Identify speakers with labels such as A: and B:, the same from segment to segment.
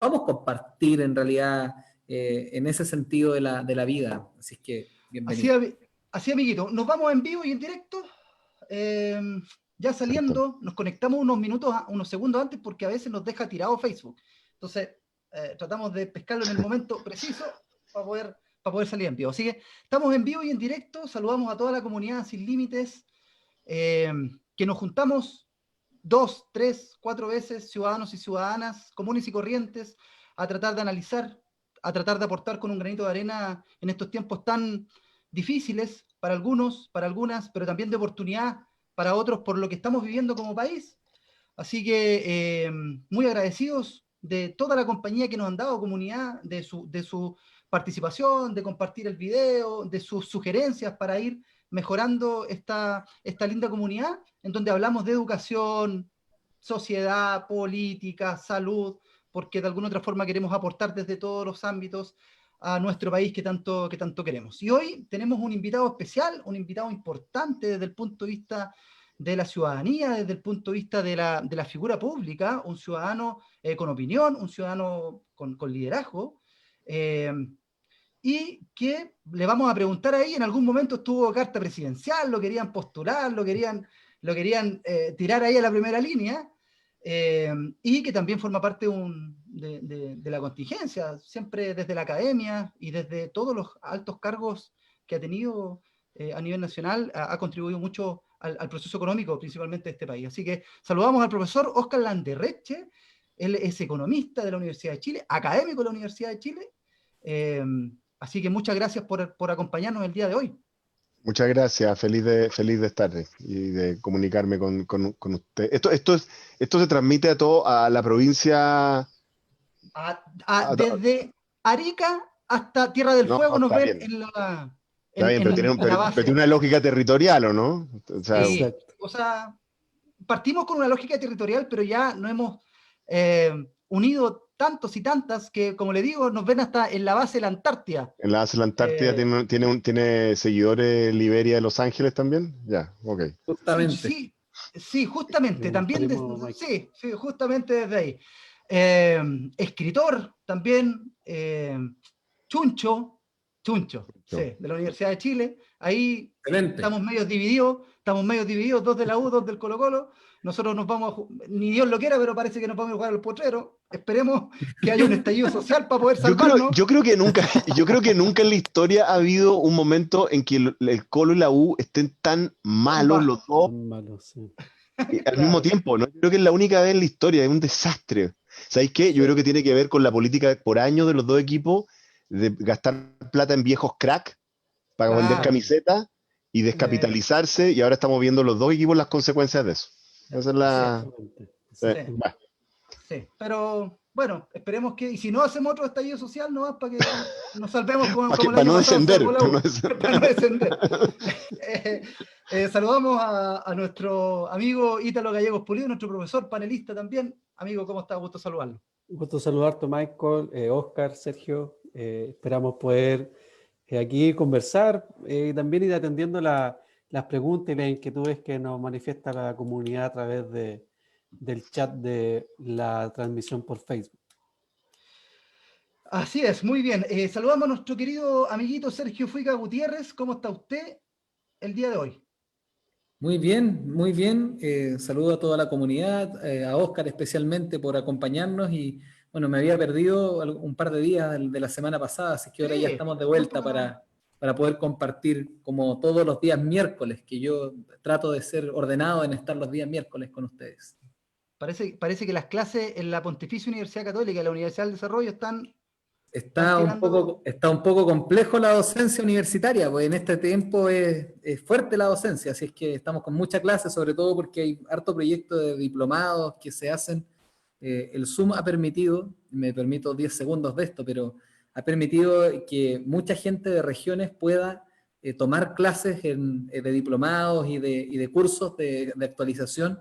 A: podamos compartir en realidad en ese sentido de la vida. Así es que, bienvenido.
B: Así, amiguito, nos vamos en vivo y en directo. Ya saliendo, nos conectamos unos segundos antes porque a veces nos deja tirado Facebook. Entonces, tratamos de pescarlo en el momento preciso para poder salir en vivo. Así que estamos en vivo y en directo. Saludamos a toda la comunidad Sin Límites, que nos juntamos 2, 3, 4 veces, ciudadanos y ciudadanas, comunes y corrientes, a tratar de analizar, a tratar de aportar con un granito de arena en estos tiempos tan difíciles para algunos, para algunas, pero también de oportunidad para otros por lo que estamos viviendo como país. Así que muy agradecidos de toda la compañía que nos han dado, comunidad, de su participación, de compartir el video, de sus sugerencias para ir mejorando esta linda comunidad en donde hablamos de educación, sociedad, política, salud, porque de alguna otra forma queremos aportar desde todos los ámbitos a nuestro país que tanto queremos. Y hoy tenemos un invitado especial, un invitado importante desde el punto de vista de la ciudadanía, desde el punto de vista de la figura pública, un ciudadano con opinión, un ciudadano con liderazgo, y que le vamos a preguntar ahí, en algún momento estuvo carta presidencial, lo querían postular, lo querían tirar ahí a la primera línea, y que también forma parte de la contingencia, siempre desde la academia y desde todos los altos cargos que ha tenido a nivel nacional, ha contribuido mucho al proceso económico, principalmente de este país. Así que saludamos al profesor Óscar Landerreche. Él es economista de la Universidad de Chile, académico de la Universidad de Chile. Así que muchas gracias por acompañarnos el día de hoy.
C: Muchas gracias, feliz de estar y de comunicarme con usted. Esto se transmite a la provincia.
B: Desde Arica hasta Tierra del Fuego nos ven
C: bien.
B: en la...
C: Está bien, pero tiene una lógica territorial, ¿o no?
B: O sea, partimos con una lógica territorial, pero ya nos hemos unido tantos y tantas que, como le digo, nos ven hasta en la base de la Antártida.
C: En la base de la Antártida tiene seguidores Liberia de Los Ángeles también. Ya, ok.
A: Justamente.
B: Sí, justamente. También justamente desde ahí. Escritor también, Chuncho, sí, de la Universidad de Chile. Ahí estamos medio divididos, 2 de la U, 2 del Colo-Colo. Nosotros nos vamos, ni Dios lo quiera, pero parece que nos vamos a jugar al potrero. Esperemos que haya un estallido social para poder salvarnos.
C: Yo creo que nunca en la historia ha habido un momento en que el Colo y la U estén tan malos los dos al mismo tiempo, ¿no? Yo creo que es la única vez en la historia, es un desastre. ¿Sabéis qué? Yo creo que tiene que ver con la política por años de los dos equipos, de gastar plata en viejos crack para vender camisetas y descapitalizarse, y ahora estamos viendo los dos equipos las consecuencias de eso. Esa es la...
B: Sí, pero bueno, esperemos que, y si no hacemos otro estallido social, no para que nos salvemos como el año pasado. Para no descender. Saludamos a nuestro amigo Ítalo Gallegos Pulido, nuestro profesor, panelista también. Amigo, ¿cómo está? Gusto saludarlo.
D: Gusto saludarte, Michael, Óscar, Sergio. Esperamos poder aquí conversar y también ir atendiendo las preguntas y las inquietudes que nos manifiesta la comunidad a través del chat de la transmisión por Facebook.
B: Así es, muy bien. Saludamos a nuestro querido amiguito Sergio Fuica Gutiérrez. ¿Cómo está usted el día de hoy?
A: Muy bien, muy bien. Saludo a toda la comunidad, a Óscar especialmente por acompañarnos y bueno, me había perdido un par de días de la semana pasada, así que ahora ya estamos de vuelta para poder compartir como todos los días miércoles, que yo trato de ser ordenado en estar los días miércoles con ustedes.
B: Parece que las clases en la Pontificia Universidad Católica y la Universidad del Desarrollo
A: Está un poco complejo la docencia universitaria, pues en este tiempo es fuerte la docencia, así es que estamos con mucha clase, sobre todo porque hay harto proyecto de diplomados que se hacen. El Zoom ha permitido, me permito 10 segundos de esto, pero ha permitido que mucha gente de regiones pueda tomar clases de diplomados y de cursos de actualización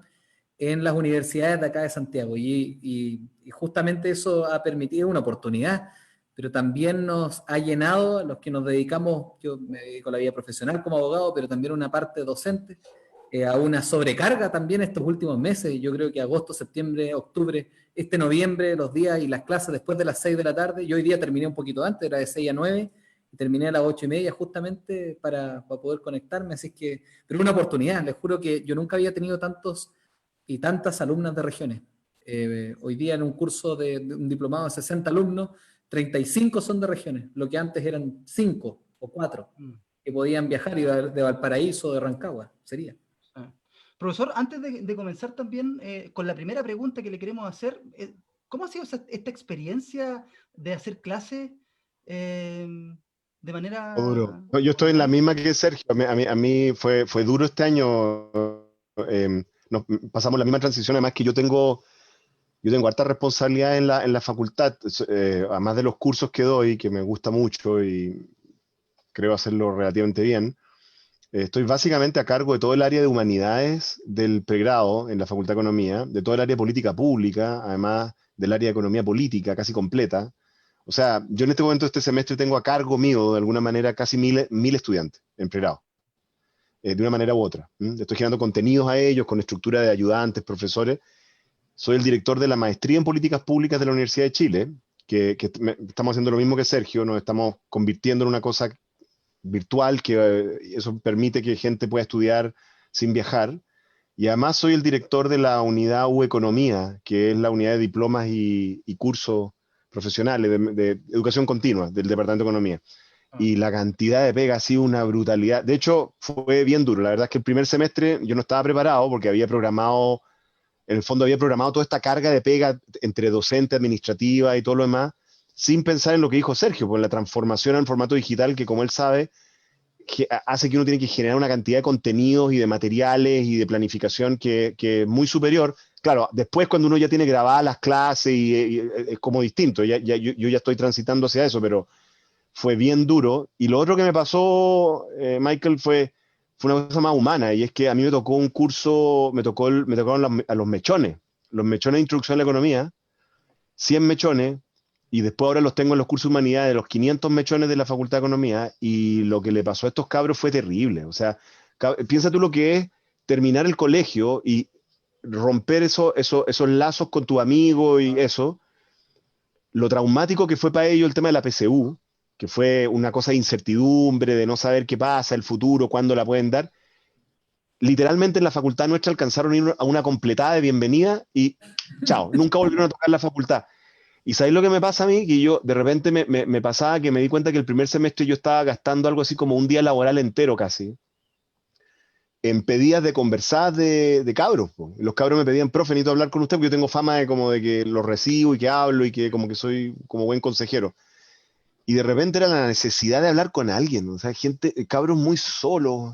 A: en las universidades de acá de Santiago. Y justamente eso ha permitido una oportunidad, pero también nos ha llenado a los que nos dedicamos, yo me dedico a la vida profesional como abogado, pero también una parte docente, a una sobrecarga también estos últimos meses. Yo creo que agosto, septiembre, octubre, noviembre, los días y las clases después de las 6 de la tarde. Yo hoy día terminé un poquito antes, era de 6 a 9, y terminé a las 8:30 justamente para poder conectarme. Así que, pero una oportunidad, les juro que yo nunca había tenido tantos y tantas alumnas de regiones. Hoy día en un curso de un diplomado de 60 alumnos, 35 son de regiones, lo que antes eran 5 o 4 que podían viajar y de Valparaíso o de Rancagua, sería.
B: Profesor, antes de comenzar también con la primera pregunta que le queremos hacer, ¿cómo ha sido esta experiencia de hacer clases de manera
C: Duro. No, yo estoy en la
B: online?
C: misma que Sergio. A mí fue duro este año. Pasamos la misma transición, además que yo tengo harta responsabilidad en la facultad, además de los cursos que doy, que me gusta mucho y creo hacerlo relativamente bien. Estoy básicamente a cargo de todo el área de humanidades del pregrado en la Facultad de Economía, de todo el área de política pública, además del área de economía política casi completa. O sea, yo en este momento, este semestre, tengo a cargo mío, de alguna manera, casi 1000 estudiantes en pregrado, de una manera u otra. Estoy generando contenidos a ellos con estructura de ayudantes, profesores. Soy el director de la maestría en políticas públicas de la Universidad de Chile, que estamos haciendo lo mismo que Sergio, nos estamos convirtiendo en una cosa virtual, que eso permite que gente pueda estudiar sin viajar. Y además soy el director de la unidad U Economía, que es la unidad de diplomas y cursos profesionales de educación continua del Departamento de Economía. Y la cantidad de pega ha sido una brutalidad. De hecho, fue bien duro. La verdad es que el primer semestre yo no estaba preparado porque en el fondo había programado toda esta carga de pega entre docente, administrativa y todo lo demás, sin pensar en lo que dijo Sergio, pues la transformación al formato digital, que como él sabe, hace que uno tiene que generar una cantidad de contenidos y de materiales y de planificación que es muy superior. Claro, después cuando uno ya tiene grabadas las clases y es como distinto, yo ya estoy transitando hacia eso, pero fue bien duro. Y lo otro que me pasó, Michael, fue una cosa más humana, y es que a mí me tocó un curso, me tocaron a los mechones de introducción a la economía, 100 mechones, y después ahora los tengo en los cursos de humanidades, de los 500 mechones de la Facultad de Economía, y lo que le pasó a estos cabros fue terrible. O sea, piensa tú lo que es terminar el colegio y romper esos lazos con tu amigo y eso, lo traumático que fue para ellos el tema de la PSU, que fue una cosa de incertidumbre, de no saber qué pasa, el futuro, cuándo la pueden dar. Literalmente en la facultad nuestra alcanzaron a ir a una completada de bienvenida y chao, nunca volvieron a tocar la facultad. ¿Y sabéis lo que me pasa a mí? Que yo de repente me pasaba que me di cuenta que el primer semestre yo estaba gastando algo así como un día laboral entero casi en pedidas de conversar de cabros, po. Los cabros me pedían: profe, necesito hablar con usted porque yo tengo fama de como de que los recibo y que hablo y que como que soy como buen consejero. Y de repente era la necesidad de hablar con alguien, o sea, cabros muy solos.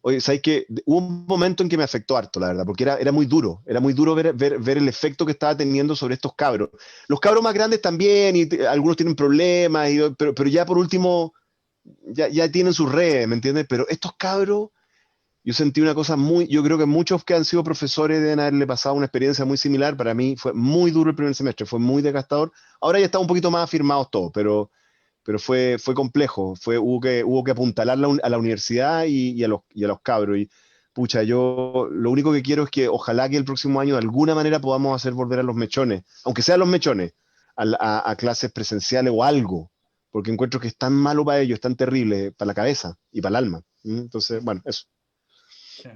C: Oye, ¿sabes qué? Hubo un momento en que me afectó harto, la verdad, porque era muy duro ver el efecto que estaba teniendo sobre estos cabros. Los cabros más grandes también, y algunos tienen problemas, pero ya por último, ya tienen sus redes, ¿me entiendes? Pero estos cabros, yo sentí una cosa yo creo que muchos que han sido profesores deben haberle pasado una experiencia muy similar. Para mí fue muy duro el primer semestre, fue muy desgastador. Ahora ya está un poquito más afirmados todos, pero fue complejo. Hubo que apuntalar a la universidad y a los cabros. Y pucha, yo lo único que quiero es que ojalá que el próximo año de alguna manera podamos hacer volver a los mechones, aunque sean los mechones, a clases presenciales o algo, porque encuentro que es tan malo para ellos, tan terrible para la cabeza y para el alma. Entonces, bueno, eso.
B: Sí.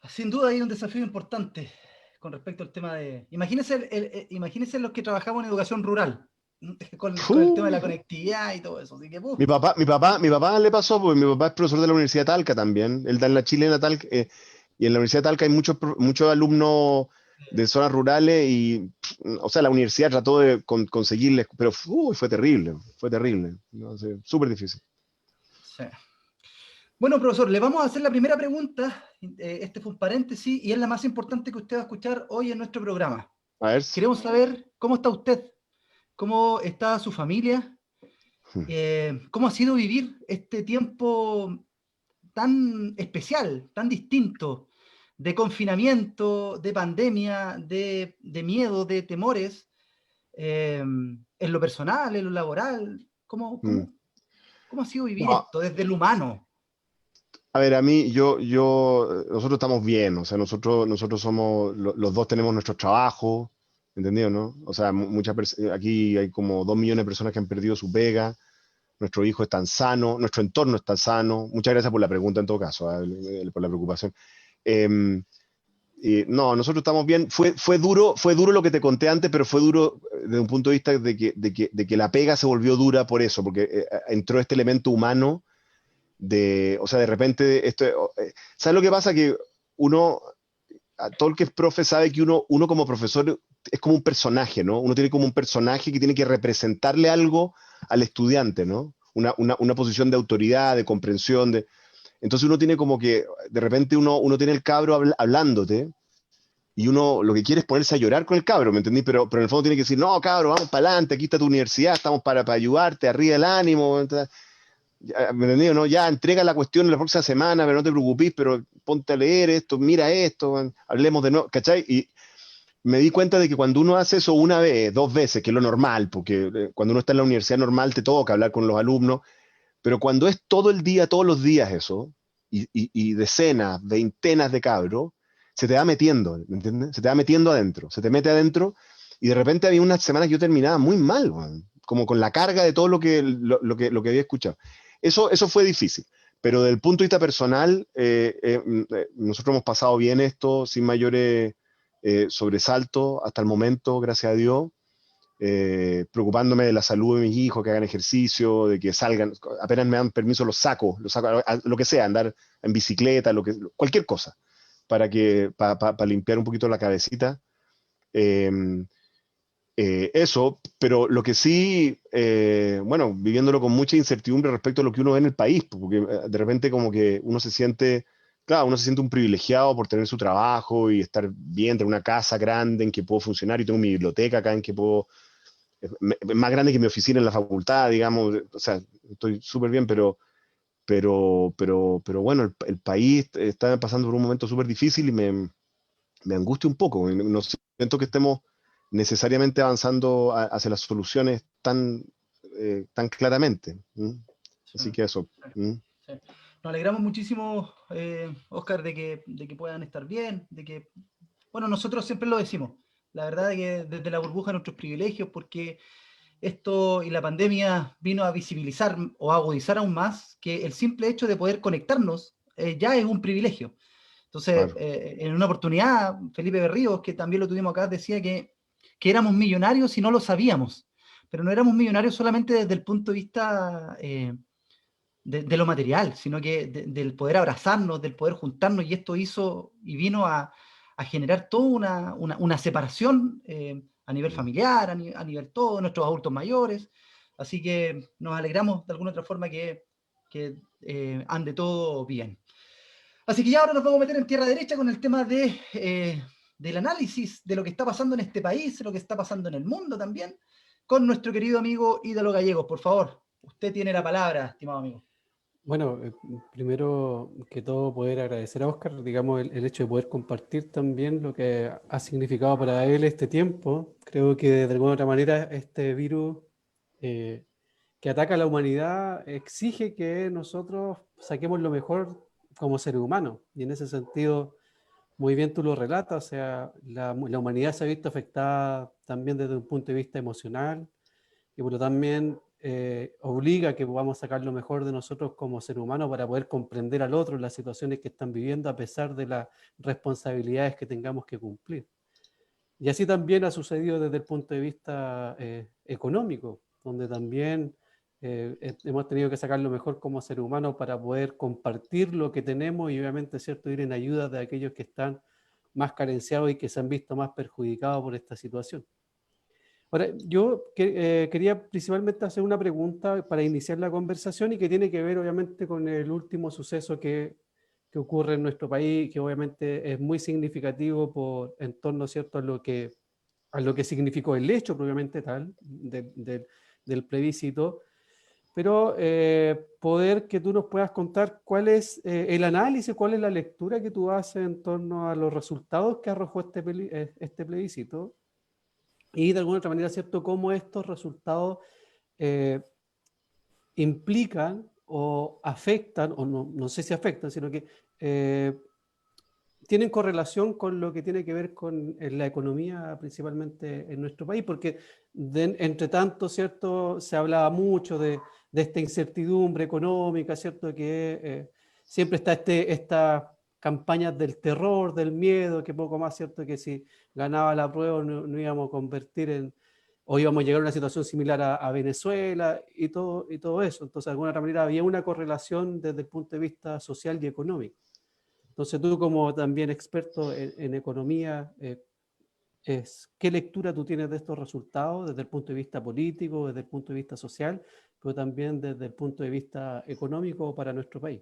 B: Sin duda hay un desafío importante con respecto al tema de... Imagínense los que trabajamos en educación rural, con el tema de la conectividad y todo eso. Así que,
C: Mi papá le pasó, porque mi papá es profesor de la Universidad de Talca también. Él da en la chilena Talca, y en la Universidad de Talca hay muchos alumnos de zonas rurales y, o sea, la universidad trató de conseguirles, pero fue terrible, no sé, súper difícil.
B: sí. Bueno, profesor, le vamos a hacer la primera pregunta. Este fue un paréntesis y es la más importante que usted va a escuchar hoy en nuestro programa.
C: A ver.
B: Queremos saber cómo está usted, cómo está su familia, cómo ha sido vivir este tiempo tan especial, tan distinto, de confinamiento, de pandemia, de miedo, de temores, en lo personal, en lo laboral. ¿Cómo ha sido vivir
C: No,
B: esto desde el humano?
C: A ver, nosotros estamos bien, o sea, nosotros somos, los dos tenemos nuestro trabajo, ¿entendido, no? O sea, aquí hay como 2 millones de personas que han perdido su pega, nuestro hijo está sano, nuestro entorno está sano. Muchas gracias por la pregunta en todo caso, por la preocupación. Em, no, nosotros estamos bien. Fue duro lo que te conté antes, pero fue duro desde un punto de vista de que la pega se volvió dura por eso, porque entró este elemento humano o sea, de repente, ¿sabes lo que pasa? Que uno, todo el que es profe sabe que uno como profesor es como un personaje, ¿no? Uno tiene como un personaje que tiene que representarle algo al estudiante, ¿no? Una posición de autoridad, de comprensión, entonces uno tiene como que, de repente uno tiene el cabro hablándote, y uno lo que quiere es ponerse a llorar con el cabro, ¿me entendí? Pero en el fondo tiene que decir, no, cabro, vamos para adelante, aquí está tu universidad, estamos para ayudarte, arriba el ánimo, ¿me entendí? ¿No? Ya, entrega la cuestión la próxima semana, pero no te preocupes, pero ponte a leer esto, mira esto, man, hablemos de nuevo, ¿cachai? Y me di cuenta de que cuando uno hace eso una vez, 2 veces, que es lo normal, porque cuando uno está en la universidad normal te toca hablar con los alumnos, pero cuando es todo el día, todos los días eso, y decenas, veintenas de cabros, se te va metiendo, ¿me entiendes? Se te va metiendo adentro, se te mete adentro, y de repente había unas semanas que yo terminaba muy mal, man, como con la carga de todo lo que había escuchado. Eso fue difícil, pero desde el punto de vista personal, nosotros hemos pasado bien esto, sin mayores sobresaltos hasta el momento, gracias a Dios. Preocupándome de la salud de mis hijos, que hagan ejercicio, de que salgan, apenas me dan permiso los saco lo que sea, andar en bicicleta, cualquier cosa, para limpiar un poquito la cabecita. Eh, Eso, pero lo que sí, bueno, viviéndolo con mucha incertidumbre respecto a lo que uno ve en el país, porque de repente como que uno se siente, claro, uno se siente un privilegiado por tener su trabajo y estar bien, tener una casa grande en que puedo funcionar y tengo mi biblioteca acá en que puedo más grande que mi oficina en la facultad, digamos, o sea, estoy súper bien, pero bueno, el país está pasando por un momento súper difícil y me angustia un poco, no siento que estemos necesariamente avanzando hacia las soluciones tan claramente. ¿Mm?
B: Sí,
C: Así que eso.
B: sí,
C: ¿Mm?
B: sí. Nos alegramos muchísimo, Oscar, de que puedan estar bien, bueno, nosotros siempre lo decimos, la verdad es que desde la burbuja nuestros privilegios, porque esto y la pandemia vino a visibilizar o a agudizar aún más que el simple hecho de poder conectarnos ya es un privilegio. Entonces,
C: Claro.
B: en una oportunidad, Felipe Berríos, que también lo tuvimos acá, decía que éramos millonarios y no lo sabíamos, pero no éramos millonarios solamente desde el punto de vista de lo material, sino que del poder abrazarnos, del poder juntarnos, y esto hizo y vino a generar toda una separación a nivel
C: Mm.
B: familiar, a nivel todo, nuestros adultos mayores. Así que nos alegramos de alguna otra forma que ande todo bien. Así que ya ahora nos vamos a meter en tierra derecha con el tema del análisis de lo que está pasando en este país, de lo que está pasando en el mundo también, con nuestro querido amigo Ídalo Gallegos. Por favor, usted tiene la palabra, estimado amigo.
D: Bueno, primero que todo poder agradecer a Oscar, digamos, el hecho de poder compartir también lo que ha significado para él este tiempo. Creo que de alguna otra manera este virus eh, que ataca a la humanidad exige que nosotros saquemos lo mejor como seres humanos. Y en ese sentido, muy bien tú lo relatas, o sea, la humanidad se ha visto afectada también desde un punto de vista emocional y por lo también obliga a que podamos sacar lo mejor de nosotros como ser humano para poder comprender al otro en las situaciones que están viviendo a pesar de las responsabilidades que tengamos que cumplir. Y así también ha sucedido desde el punto de vista económico, donde también hemos tenido que sacar lo mejor como ser humano para poder compartir lo que tenemos y obviamente, ¿cierto?, ir en ayuda de aquellos que están más carenciados y que se han visto más perjudicados por esta situación. Ahora, yo quería principalmente hacer una pregunta para iniciar la conversación y que tiene que ver obviamente con el último suceso que ocurre en nuestro país, que obviamente es muy significativo en torno, ¿cierto?, a lo que significó el hecho propiamente tal del plebiscito, pero poder que tú nos puedas contar cuál es el análisis, cuál es la lectura que tú haces en torno a los resultados que arrojó este plebiscito y de alguna otra manera, ¿cierto?, cómo estos resultados implican o afectan, o no sé si afectan, sino que tienen correlación con lo que tiene que ver con la economía, principalmente en nuestro país, porque entre tanto, ¿cierto? Se hablaba mucho de esta incertidumbre económica, ¿cierto? Que siempre está estas campañas del terror, del miedo, que poco más, ¿cierto? Que si ganaba la prueba no íbamos a convertir o íbamos a llegar a una situación similar a Venezuela y todo eso. Entonces, de alguna manera había una correlación desde el punto de vista social y económico. Entonces, tú como también experto en economía, ¿qué lectura tú tienes de estos resultados desde el punto de vista político, desde el punto de vista social, pero también desde el punto de vista económico para nuestro país?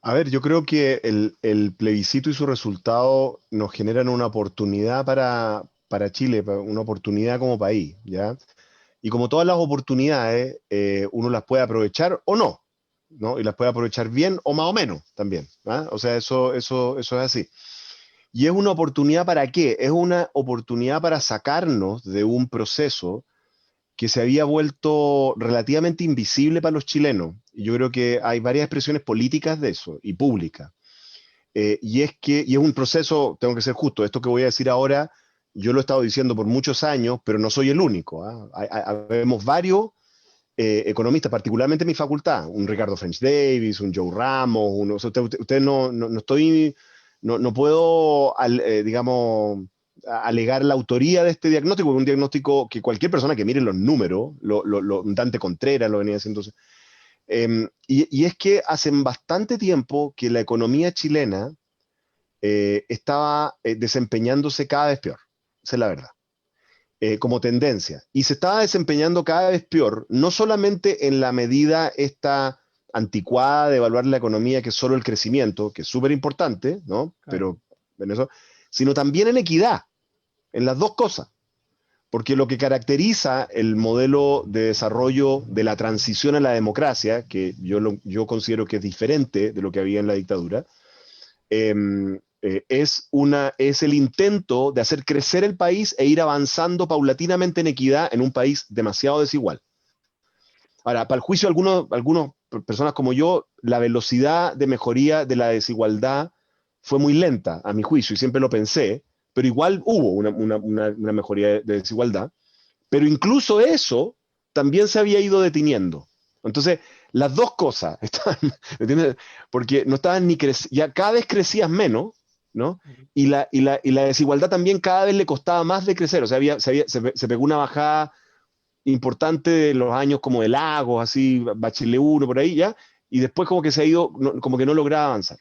C: A ver, yo creo que el plebiscito y su resultado nos generan una oportunidad para Chile, una oportunidad como país, ¿ya? Y como todas las oportunidades, uno las puede aprovechar o no, ¿no? Y las puede aprovechar bien o más o menos también, ¿ah? O sea, eso es así. ¿Y es una oportunidad para qué? Es una oportunidad para sacarnos de un proceso que se había vuelto relativamente invisible para los chilenos. Y yo creo que hay varias expresiones políticas de eso y públicas. Y es un proceso, tengo que ser justo, esto que voy a decir ahora, yo lo he estado diciendo por muchos años, pero no soy el único, ¿ah? Vemos varios economistas, particularmente en mi facultad, un Ricardo French Davis, un Joe Ramos, o sea, usted no estoy, no puedo, digamos, alegar la autoría de este diagnóstico, porque es un diagnóstico que cualquier persona que mire los números, Dante Contreras lo venía haciendo. Y es que hace bastante tiempo que la economía chilena estaba desempeñándose cada vez peor, esa es la verdad, como tendencia. Y se estaba desempeñando cada vez peor, no solamente en la medida esta anticuada de evaluar la economía, que es solo el crecimiento, que es súper importante, ¿no?
D: Claro.
C: Pero en eso, sino también en equidad, en las dos cosas. Porque lo que caracteriza el modelo de desarrollo de la transición a la democracia, que yo considero que es diferente de lo que había en la dictadura, es el intento de hacer crecer el país e ir avanzando paulatinamente en equidad en un país demasiado desigual. Ahora, para el juicio de algunas personas como yo, la velocidad de mejoría de la desigualdad fue muy lenta, a mi juicio, y siempre lo pensé, pero igual hubo una mejoría de desigualdad, pero incluso eso también se había ido deteniendo. Entonces, las dos cosas, ¿entiendes? Porque no estaban ni ya cada vez crecías menos, ¿no? Y la desigualdad también cada vez le costaba más de crecer, o sea, se pegó una bajada importante de los años como de Lagos, así, Bachelet 1, por ahí ya, y después como que se ha ido, como que no lograba avanzar.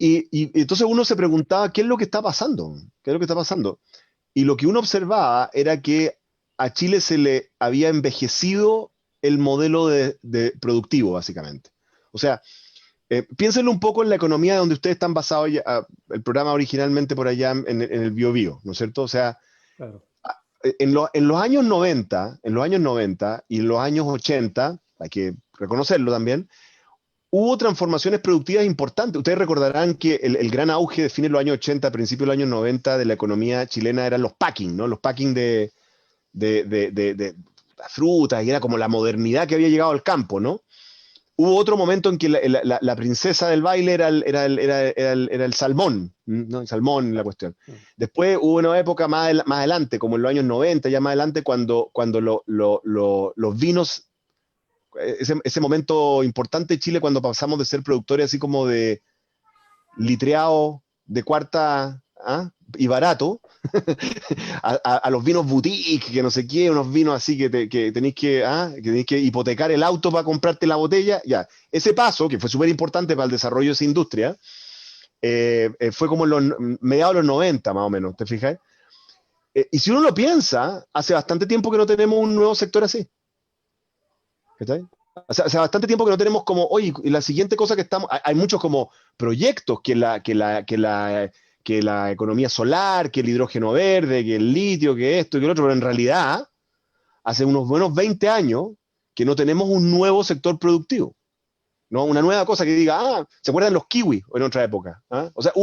C: Y entonces uno se preguntaba, ¿qué es lo que está pasando? ¿Qué es lo que está pasando? Y lo que uno observaba era que a Chile se le había envejecido el modelo de productivo, básicamente. O sea, piénsenlo un poco en la economía donde ustedes están basados, el programa originalmente por allá en el Biobío, ¿no es cierto? O sea,
D: Claro.
C: en los años 90, y en los años 80, hay que reconocerlo también, hubo transformaciones productivas importantes. Ustedes recordarán que el gran auge de fines de los años 80, principios de los años 90 de la economía chilena eran los packing, ¿no? Los packing de frutas, y era como la modernidad que había llegado al campo, ¿no? Hubo otro momento en que la princesa del baile era el salmón, ¿no? El salmón, la cuestión. Después hubo una época más adelante, como en los años 90, ya más adelante, cuando los vinos, ese momento importante de Chile, cuando pasamos de ser productores así como de litreado de cuarta, ¿ah? Y barato, a los vinos boutique, que no sé qué, unos vinos así que tenéis que hipotecar el auto para comprarte la botella, ya. Ese paso, que fue súper importante para el desarrollo de esa industria, fue como en los mediados de los 90, más o menos, ¿te fijas? Y si uno lo piensa, hace bastante tiempo que no tenemos un nuevo sector así. ¿Está bien? O sea, hace bastante tiempo que no tenemos como, oye, y la siguiente cosa que estamos, hay muchos como proyectos que la economía solar, que el hidrógeno verde, que el litio, que esto y que el otro, pero en realidad, hace unos buenos 20 años que no tenemos un nuevo sector productivo, ¿no? Una nueva cosa que diga, ¿se acuerdan los kiwis en otra época? ¿Ah? O sea,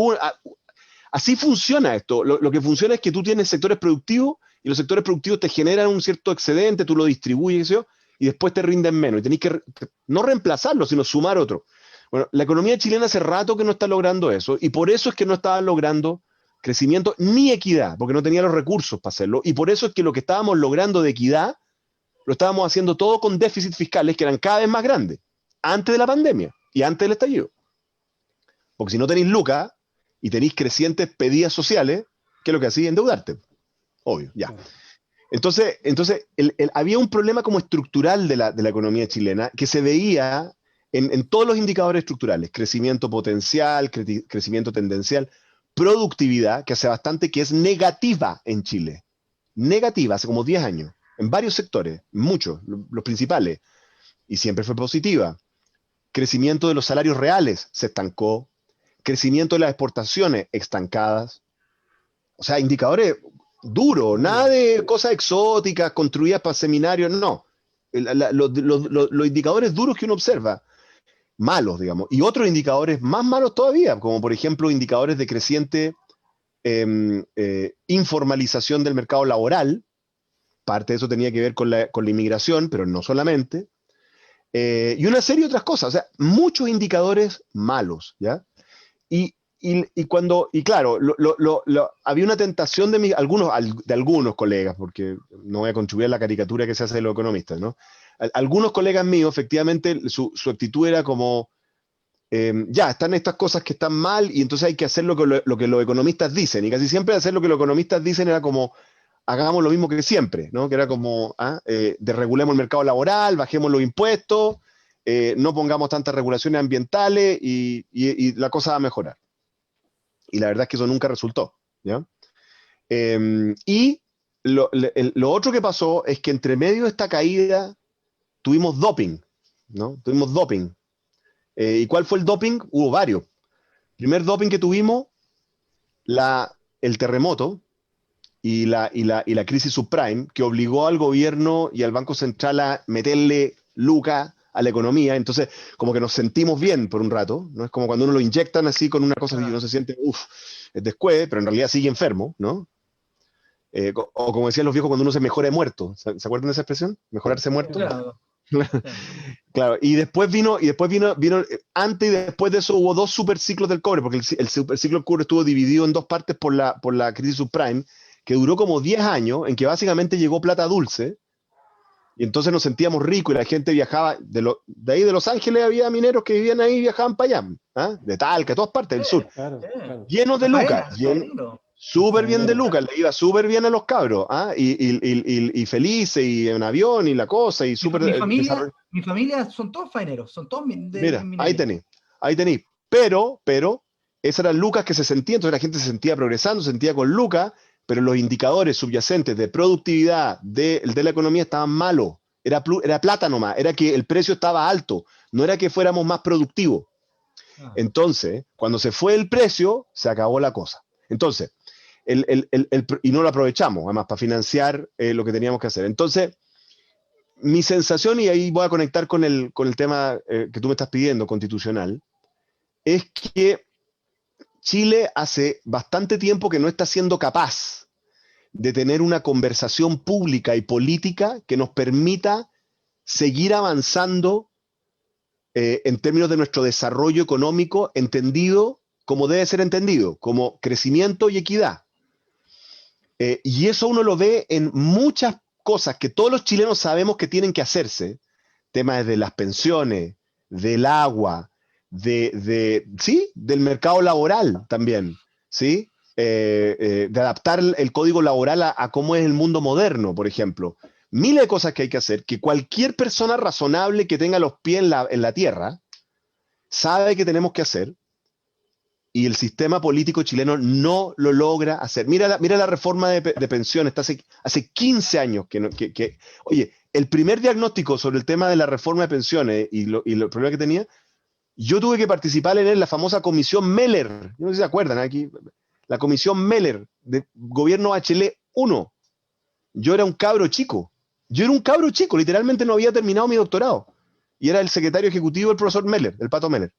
C: así funciona esto. Lo que funciona es que tú tienes sectores productivos y los sectores productivos te generan un cierto excedente, tú lo distribuyes, ¿sí? y después te rinden menos. Y tenéis que no reemplazarlo, sino sumar otro. Bueno, la economía chilena hace rato que no está logrando eso, y por eso es que no estaba logrando crecimiento ni equidad, porque no tenía los recursos para hacerlo, y por eso es que lo que estábamos logrando de equidad, lo estábamos haciendo todo con déficits fiscales que eran cada vez más grandes, antes de la pandemia y antes del estallido. Porque si no tenéis lucas y tenéis crecientes pedidas sociales, ¿qué es lo que hacía? Endeudarte. Obvio, ya. Entonces había un problema como estructural de la economía chilena que se veía en todos los indicadores estructurales: crecimiento potencial, crecimiento tendencial, productividad, que hace bastante que es negativa en Chile. Negativa, hace como 10 años, en varios sectores, muchos, los principales, y siempre fue positiva. Crecimiento de los salarios reales se estancó, crecimiento de las exportaciones estancadas, o sea, indicadores duros, nada de cosas exóticas construidas para seminarios, no. Los indicadores duros que uno observa, malos, digamos, y otros indicadores más malos todavía, como por ejemplo indicadores de creciente informalización del mercado laboral. Parte de eso tenía que ver con la inmigración, pero no solamente, y una serie de otras cosas, o sea, muchos indicadores malos, ¿ya? Y claro, había una tentación de algunos colegas, porque no voy a contribuir a la caricatura que se hace de los economistas, ¿no? Algunos colegas míos, efectivamente, su actitud era como, ya, están estas cosas que están mal y entonces hay que hacer lo que los economistas dicen. Y casi siempre hacer lo que los economistas dicen era como, hagamos lo mismo que siempre, ¿no? Que era como, desregulemos el mercado laboral, bajemos los impuestos, no pongamos tantas regulaciones ambientales y la cosa va a mejorar. Y la verdad es que eso nunca resultó, ¿ya? Y lo otro que pasó es que entre medio de esta caída tuvimos doping, ¿no? Tuvimos doping. ¿Y cuál fue el doping? Hubo varios. El primer doping que tuvimos, el terremoto y la crisis subprime, que obligó al gobierno y al Banco Central a meterle lucas a la economía. Entonces, como que nos sentimos bien por un rato, ¿no? Es como cuando uno lo inyectan así con una cosa y uno se siente, es descueve, pero en realidad sigue enfermo, ¿no? O como decían los viejos, cuando uno se mejora de muerto. ¿Se acuerdan de esa expresión? Mejorarse muerto.
B: Claro.
C: Claro, y después vino, antes y después de eso hubo dos superciclos del cobre, porque el superciclo del cobre estuvo dividido en dos partes por la crisis subprime, que duró como 10 años, en que básicamente llegó plata dulce, y entonces nos sentíamos ricos y la gente viajaba, de ahí de Los Ángeles había mineros que vivían ahí y viajaban para allá, de Talca, de todas partes del sur, llenos de lucas, súper bien de lucas, le iba súper bien a los cabros, y felices, y en avión, y la cosa, y súper...
B: Mi familia son todos faeneros, son todos
C: Mira, ahí tení. Pero, esas eran lucas que se sentían, entonces la gente se sentía progresando, se sentía con lucas, pero los indicadores subyacentes de productividad de la economía estaban malos. Era plata nomás, era que el precio estaba alto, no era que fuéramos más productivos. Entonces, cuando se fue el precio, se acabó la cosa. Entonces, y no lo aprovechamos, además, para financiar lo que teníamos que hacer. Entonces, mi sensación, y ahí voy a conectar con el tema que tú me estás pidiendo, constitucional, es que Chile hace bastante tiempo que no está siendo capaz de tener una conversación pública y política que nos permita seguir avanzando en términos de nuestro desarrollo económico, entendido como debe ser entendido, como crecimiento y equidad. Y eso uno lo ve en muchas cosas que todos los chilenos sabemos que tienen que hacerse, temas de las pensiones, del agua, del mercado laboral también, ¿sí? De adaptar el código laboral a cómo es el mundo moderno, por ejemplo. Miles de cosas que hay que hacer, que cualquier persona razonable que tenga los pies en la tierra sabe que tenemos que hacer, y el sistema político chileno no lo logra hacer. Mira la reforma de pensiones, hace 15 años que... Oye, el primer diagnóstico sobre el tema de la reforma de pensiones y los problemas que tenía, yo tuve que participar en la famosa comisión Meller, no sé si se acuerdan, aquí, la comisión Meller, de gobierno Bachelet 1. Yo era un cabro chico, literalmente no había terminado mi doctorado, y era el secretario ejecutivo del profesor Meller, el Pato Meller.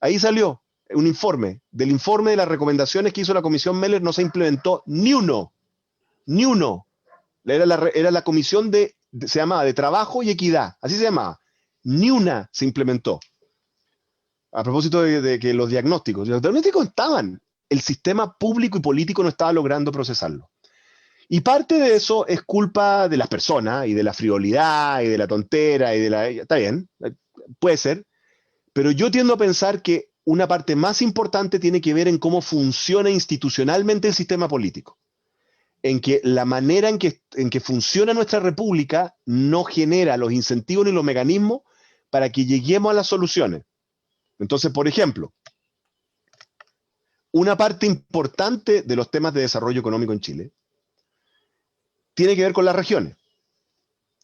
C: Ahí salió un informe. Del informe de las recomendaciones que hizo la comisión Meller no se implementó ni uno. Era la comisión de se llamaba de trabajo y equidad, así se llamaba. Ni una se implementó. A propósito de que los diagnósticos estaban, el sistema público y político no estaba logrando procesarlo. Y parte de eso es culpa de las personas y de la frivolidad y de la tontera y de la... Está bien, puede ser, pero yo tiendo a pensar que una parte más importante tiene que ver en cómo funciona institucionalmente el sistema político. En que la manera en que funciona nuestra república no genera los incentivos ni los mecanismos para que lleguemos a las soluciones. Entonces, por ejemplo, una parte importante de los temas de desarrollo económico en Chile tiene que ver con las regiones.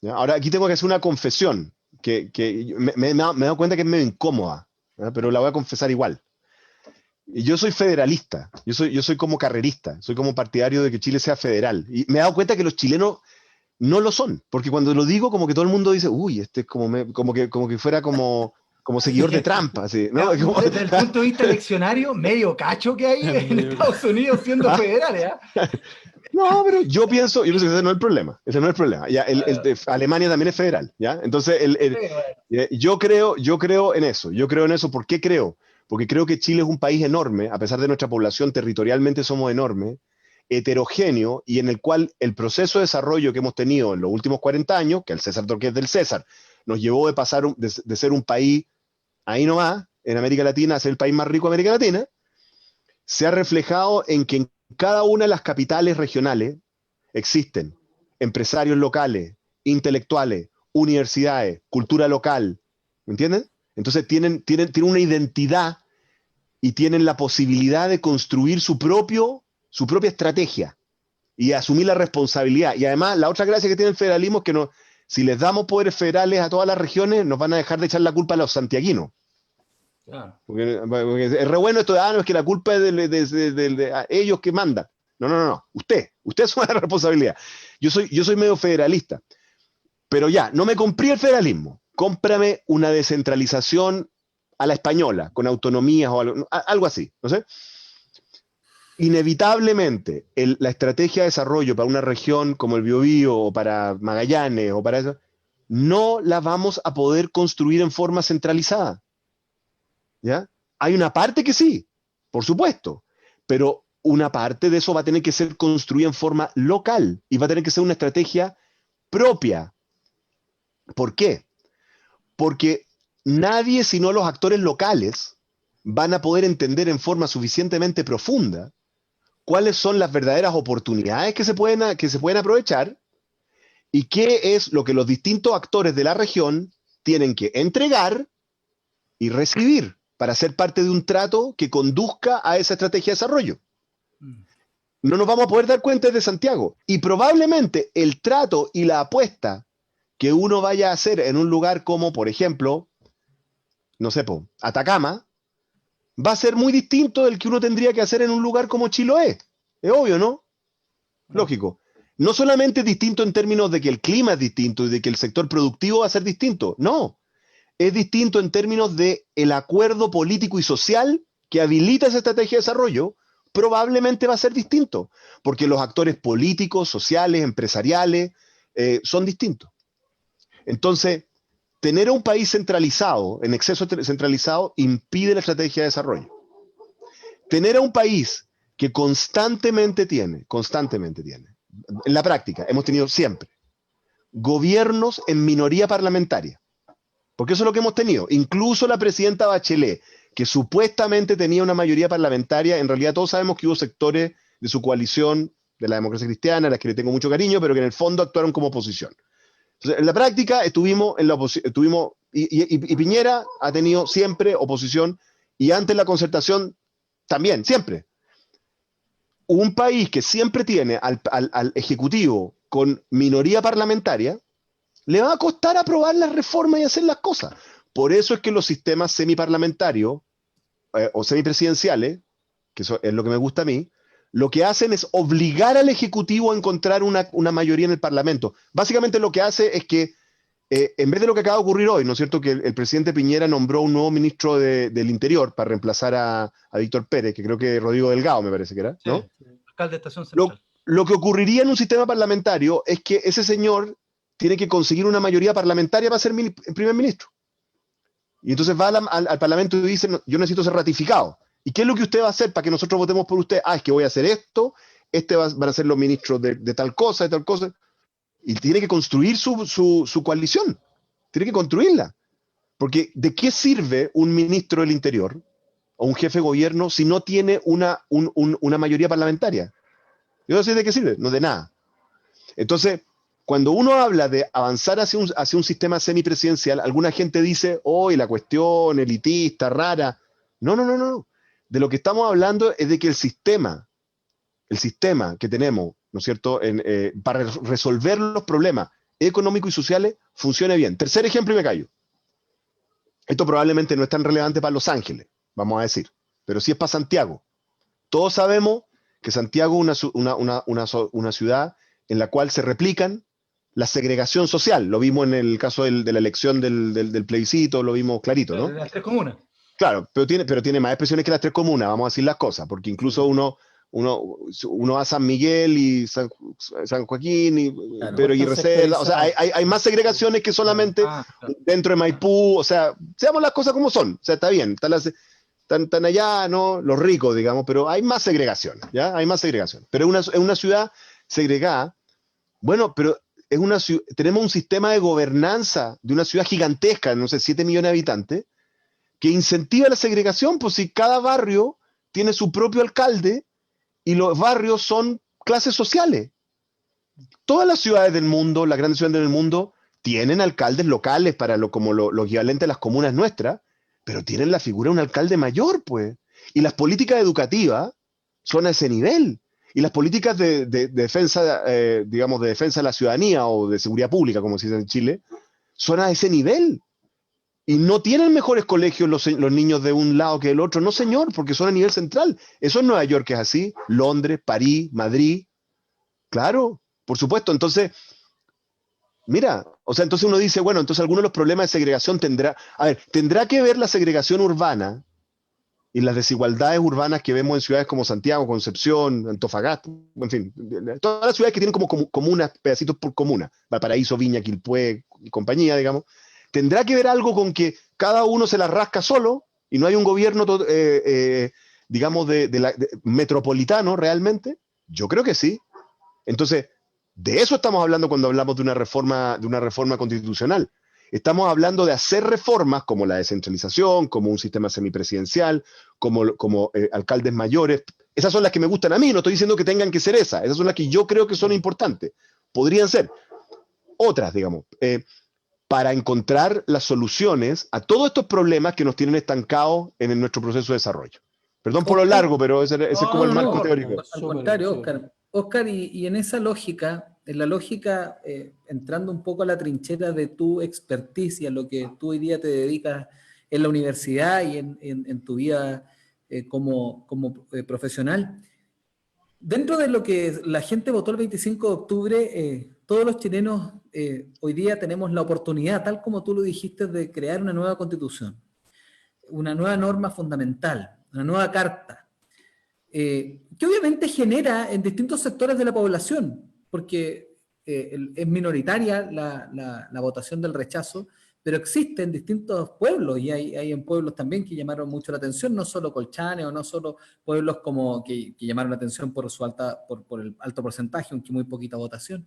C: ¿Ya? Ahora, aquí tengo que hacer una confesión, que me he dado cuenta que es medio incómoda, ¿ya? Pero la voy a confesar igual. Y yo soy federalista, yo soy como carrerista, soy como partidario de que Chile sea federal. Y me he dado cuenta que los chilenos no lo son, porque cuando lo digo, como que todo el mundo dice, uy, este es como que fuera como seguidor de Trump, así, ¿no?
B: Desde el punto de vista eleccionario, medio cacho que hay en Estados Unidos siendo federales, ¿eh?
C: No, pero yo pienso que ese no es el problema. Ese no es el problema. Ya, Alemania también es federal, ¿ya? Entonces, yo creo en eso. Yo creo en eso. ¿Por qué creo? Porque creo que Chile es un país enorme, a pesar de nuestra población, territorialmente somos enormes, heterogéneo, y en el cual el proceso de desarrollo que hemos tenido en los últimos 40 años, que el César Torqués del César, nos llevó de pasar de ser un país, ahí nomás, en América Latina, a ser el país más rico de América Latina, se ha reflejado en que en cada una de las capitales regionales existen empresarios locales, intelectuales, universidades, cultura local, ¿me entienden? Entonces tienen una identidad y tienen la posibilidad de construir su propia estrategia y asumir la responsabilidad. Y además, la otra gracia que tiene el federalismo es que si les damos poderes federales a todas las regiones, nos van a dejar de echar la culpa a los santiaguinos. Claro. Porque es re bueno esto de, no, es que la culpa es de ellos que mandan. No. Usted asume la responsabilidad. Yo soy medio federalista. Pero ya, no me compré el federalismo. Cómprame una descentralización a la española, con autonomías o algo así, no sé. Inevitablemente, la estrategia de desarrollo para una región como el Biobío o para Magallanes o para eso, no la vamos a poder construir en forma centralizada. ¿Ya? Hay una parte que sí, por supuesto, pero una parte de eso va a tener que ser construida en forma local y va a tener que ser una estrategia propia. ¿Por qué? Porque nadie, sino los actores locales, van a poder entender en forma suficientemente profunda cuáles son las verdaderas oportunidades que se pueden aprovechar y qué es lo que los distintos actores de la región tienen que entregar y recibir para ser parte de un trato que conduzca a esa estrategia de desarrollo. No nos vamos a poder dar cuenta desde Santiago. Y probablemente el trato y la apuesta que uno vaya a hacer en un lugar como, por ejemplo, no sé, Atacama, va a ser muy distinto del que uno tendría que hacer en un lugar como Chiloé. Es obvio, ¿no? Lógico. No solamente es distinto en términos de que el clima es distinto y de que el sector productivo va a ser distinto. No. Es distinto en términos de el acuerdo político y social que habilita esa estrategia de desarrollo, probablemente va a ser distinto, porque los actores políticos, sociales, empresariales, son distintos. Entonces, tener a un país centralizado, en exceso centralizado, impide la estrategia de desarrollo. Tener a un país que constantemente tiene, en la práctica, hemos tenido siempre, gobiernos en minoría parlamentaria, porque eso es lo que hemos tenido. Incluso la presidenta Bachelet, que supuestamente tenía una mayoría parlamentaria, en realidad todos sabemos que hubo sectores de su coalición, de la democracia cristiana, a las que le tengo mucho cariño, pero que en el fondo actuaron como oposición. Entonces, en la práctica estuvimos en la oposición, y Piñera ha tenido siempre oposición, y antes la concertación también, siempre. Un país que siempre tiene al Ejecutivo con minoría parlamentaria, le va a costar aprobar las reformas y hacer las cosas. Por eso es que los sistemas semiparlamentarios o semipresidenciales, que eso es lo que me gusta a mí, lo que hacen es obligar al Ejecutivo a encontrar una mayoría en el Parlamento. Básicamente lo que hace es que, en vez de lo que acaba de ocurrir hoy, ¿no es cierto?, que el presidente Piñera nombró un nuevo ministro del Interior para reemplazar a Víctor Pérez, que creo que Rodrigo Delgado me parece que era, ¿no?
B: Sí, alcalde de Estación Central.
C: Lo que ocurriría en un sistema parlamentario es que ese señor tiene que conseguir una mayoría parlamentaria para ser primer ministro. Y entonces va al Parlamento y dice, no, yo necesito ser ratificado. ¿Y qué es lo que usted va a hacer para que nosotros votemos por usted? Es que voy a hacer esto, van a ser los ministros de tal cosa, de tal cosa. Y tiene que construir su coalición. Tiene que construirla. Porque ¿de qué sirve un ministro del Interior o un jefe de gobierno si no tiene una mayoría parlamentaria? Yo no sé de qué sirve, no de nada. Entonces, cuando uno habla de avanzar hacia un sistema semipresidencial, alguna gente dice, la cuestión elitista, rara. No. De lo que estamos hablando es de que el sistema que tenemos, ¿no es cierto?, para resolver los problemas económicos y sociales, funcione bien. Tercer ejemplo y me callo. Esto probablemente no es tan relevante para Los Ángeles, vamos a decir, pero sí es para Santiago. Todos sabemos que Santiago es una ciudad en la cual se replican la segregación social. Lo vimos en el caso de la elección del plebiscito, lo vimos clarito, ¿no?
B: De las 3 comunas.
C: Claro, pero tiene más expresiones que las 3 comunas, vamos a decir las cosas, porque incluso uno va a San Miguel y San Joaquín,
A: Claro,
C: pero y Reserva, o sea, hay más segregaciones que solamente
B: Claro.
C: dentro de Maipú, o sea, seamos las cosas como son, o sea, está bien, están allá, ¿no? Los ricos, digamos, pero hay más segregación, ¿ya? Hay más segregación. Pero es una ciudad segregada, bueno, pero tenemos un sistema de gobernanza de una ciudad gigantesca, no sé, 7 millones de habitantes, que incentiva la segregación, pues si cada barrio tiene su propio alcalde y los barrios son clases sociales. Todas las ciudades del mundo, las grandes ciudades del mundo, tienen alcaldes locales como lo equivalente a las comunas nuestras, pero tienen la figura de un alcalde mayor, pues. Y las políticas educativas son a ese nivel. Y las políticas de defensa, digamos, de defensa de la ciudadanía o de seguridad pública, como se dice en Chile, son a ese nivel. Y no tienen mejores colegios los niños de un lado que del otro. No, señor, porque son a nivel central. Eso en Nueva York es así, Londres, París, Madrid. Claro, por supuesto. Entonces, mira, o sea, entonces uno dice, bueno, entonces algunos de los problemas de segregación tendrá que ver la segregación urbana y las desigualdades urbanas que vemos en ciudades como Santiago, Concepción, Antofagasta, en fin, todas las ciudades que tienen como comunas, pedacitos por comuna, Valparaíso, Viña, Quilpué y compañía, digamos, tendrá que ver algo con que cada uno se la rasca solo y no hay un gobierno, digamos, metropolitano realmente. Yo creo que sí. Entonces, de eso estamos hablando cuando hablamos de una reforma constitucional. Estamos hablando de hacer reformas como la descentralización, como un sistema semipresidencial, como alcaldes mayores. Esas son las que me gustan a mí, no estoy diciendo que tengan que ser esas son las que yo creo que son importantes. Podrían ser otras, digamos, para encontrar las soluciones a todos estos problemas que nos tienen estancados en nuestro proceso de desarrollo. Perdón por lo largo, pero ese es como el marco teórico.
A: Al contrario, Óscar, y en esa lógica, entrando un poco a la trinchera de tu expertise y a lo que tú hoy día te dedicas en la universidad y en tu vida como profesional, dentro de lo que la gente votó el 25 de octubre, todos los chilenos hoy día tenemos la oportunidad, tal como tú lo dijiste, de crear una nueva constitución, una nueva norma fundamental, una nueva carta, que obviamente genera en distintos sectores de la población, porque es minoritaria la votación del rechazo, pero existe en distintos pueblos, y hay en pueblos también que llamaron mucho la atención, no solo Colchane o no solo pueblos como que llamaron la atención por el alto porcentaje, aunque muy poquita votación.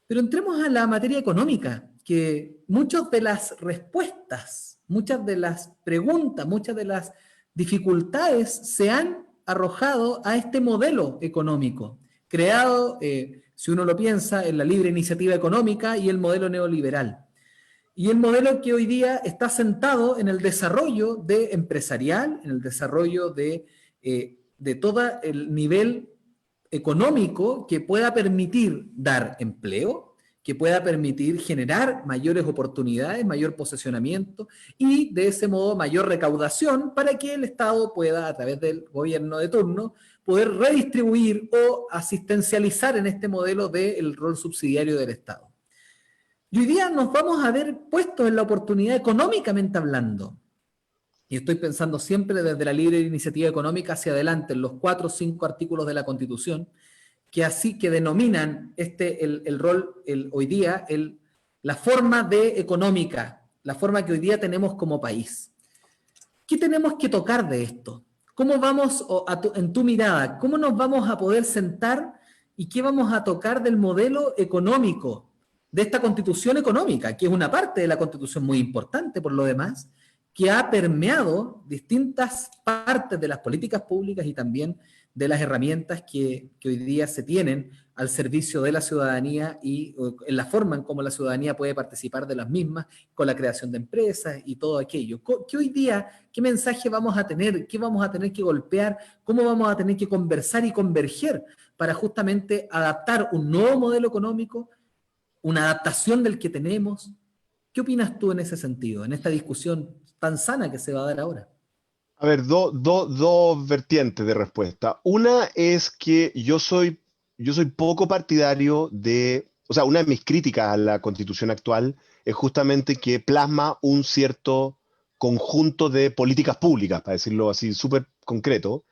A: Pero entremos a la materia económica, que muchas de las respuestas, muchas de las preguntas, muchas de las dificultades se han arrojado a este modelo económico, creado, si uno lo piensa, en la libre iniciativa económica y el modelo neoliberal. Y el modelo que hoy día está sentado en el desarrollo empresarial, en el desarrollo de todo el nivel económico que pueda permitir dar empleo, que pueda permitir generar mayores oportunidades, mayor posesionamiento y de ese modo mayor recaudación para que el Estado pueda, a través del gobierno de turno, poder redistribuir o asistencializar en este modelo del rol subsidiario del Estado. Y hoy día nos vamos a ver puestos en la oportunidad económicamente hablando. Y estoy pensando siempre desde la libre iniciativa económica hacia adelante, en los 4 o 5 artículos de la Constitución, que denominan el rol hoy día el la forma de económica, la forma que hoy día tenemos como país. ¿Qué tenemos que tocar de esto? ¿Cómo vamos, en tu mirada, cómo nos vamos a poder sentar y qué vamos a tocar del modelo económico, de esta constitución económica, que es una parte de la constitución muy importante por lo demás, que ha permeado distintas partes de las políticas públicas y también de las herramientas que hoy día se tienen al servicio de la ciudadanía y en la forma en cómo la ciudadanía puede participar de las mismas, con la creación de empresas y todo aquello. ¿Qué hoy día, qué mensaje vamos a tener? ¿Qué vamos a tener que golpear? ¿Cómo vamos a tener que conversar y converger para justamente adaptar un nuevo modelo económico, una adaptación del que tenemos? ¿Qué opinas tú en ese sentido, en esta discusión tan sana que se va a dar ahora?
C: A ver, dos vertientes de respuesta. Una es que yo soy poco partidario de, o sea, una de mis críticas a la constitución actual es justamente que plasma un cierto conjunto de políticas públicas, para decirlo así, súper concreto,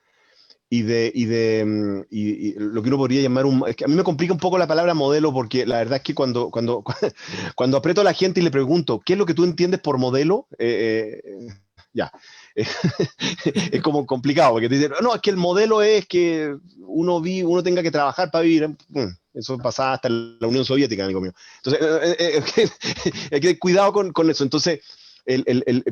C: y lo que uno podría llamar es que a mí me complica un poco la palabra modelo, porque la verdad es que cuando aprieto a la gente y le pregunto, ¿qué es lo que tú entiendes por modelo? Ya. Es como complicado, porque te dicen, no, es que el modelo es que uno tenga que trabajar para vivir. Eso pasaba hasta en la Unión Soviética, amigo mío. Entonces, hay que cuidado con eso. Entonces,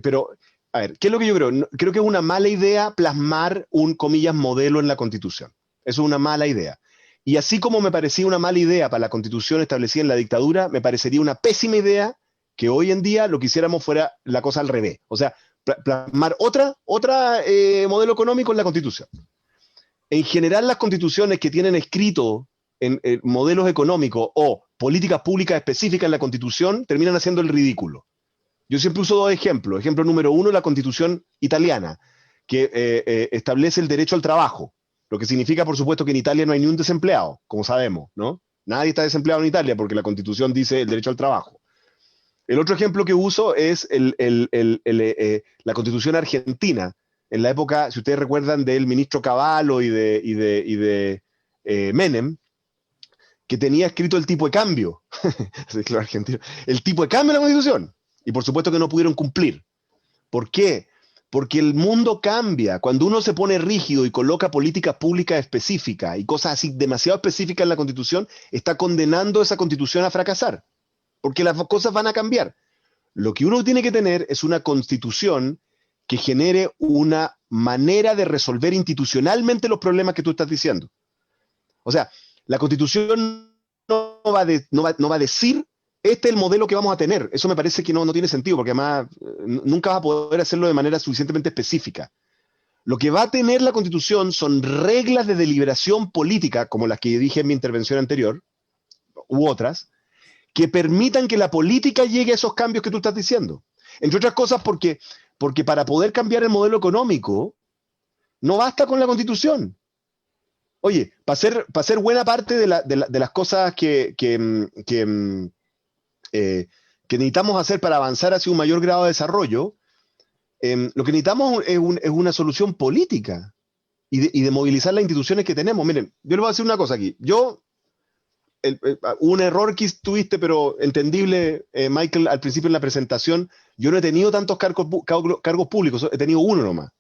C: pero, a ver, ¿qué es lo que yo creo? Creo que es una mala idea plasmar un, comillas, modelo en la Constitución. Eso es una mala idea. Y así como me parecía una mala idea para la Constitución establecida en la dictadura, me parecería una pésima idea que hoy en día lo que hiciéramos fuera la cosa al revés. O sea, plasmar otra modelo económico en la Constitución. En general, las constituciones que tienen escrito en modelos económicos o políticas públicas específicas en la Constitución terminan haciendo el ridículo. Yo siempre uso dos ejemplos. Ejemplo número uno, la Constitución italiana, que establece el derecho al trabajo, lo que significa, por supuesto, que en Italia no hay ni un desempleado, como sabemos, ¿no? Nadie está desempleado en Italia porque la Constitución dice el derecho al trabajo. El otro ejemplo que uso es la Constitución argentina, en la época, si ustedes recuerdan, del ministro Cavallo y de Menem, que tenía escrito el tipo de cambio, el tipo de cambio de la Constitución, y por supuesto que no pudieron cumplir. ¿Por qué? Porque el mundo cambia. Cuando uno se pone rígido y coloca políticas públicas específicas y cosas así demasiado específicas en la Constitución, está condenando esa Constitución a fracasar, porque las cosas van a cambiar. Lo que uno tiene que tener es una Constitución que genere una manera de resolver institucionalmente los problemas que tú estás diciendo. O sea, la Constitución no va a decir, este es el modelo que vamos a tener. Eso me parece que no tiene sentido, porque además nunca vas a poder hacerlo de manera suficientemente específica. Lo que va a tener la Constitución son reglas de deliberación política, como las que dije en mi intervención anterior, u otras, que permitan que la política llegue a esos cambios que tú estás diciendo. Entre otras cosas porque para poder cambiar el modelo económico, no basta con la Constitución. Oye, para ser buena parte de las cosas que necesitamos hacer para avanzar hacia un mayor grado de desarrollo, lo que necesitamos es una solución política y de movilizar las instituciones que tenemos. Miren, yo les voy a decir una cosa aquí. Un error que tuviste, pero entendible, Michael, al principio en la presentación. Yo no he tenido tantos cargos públicos, he tenido uno nomás,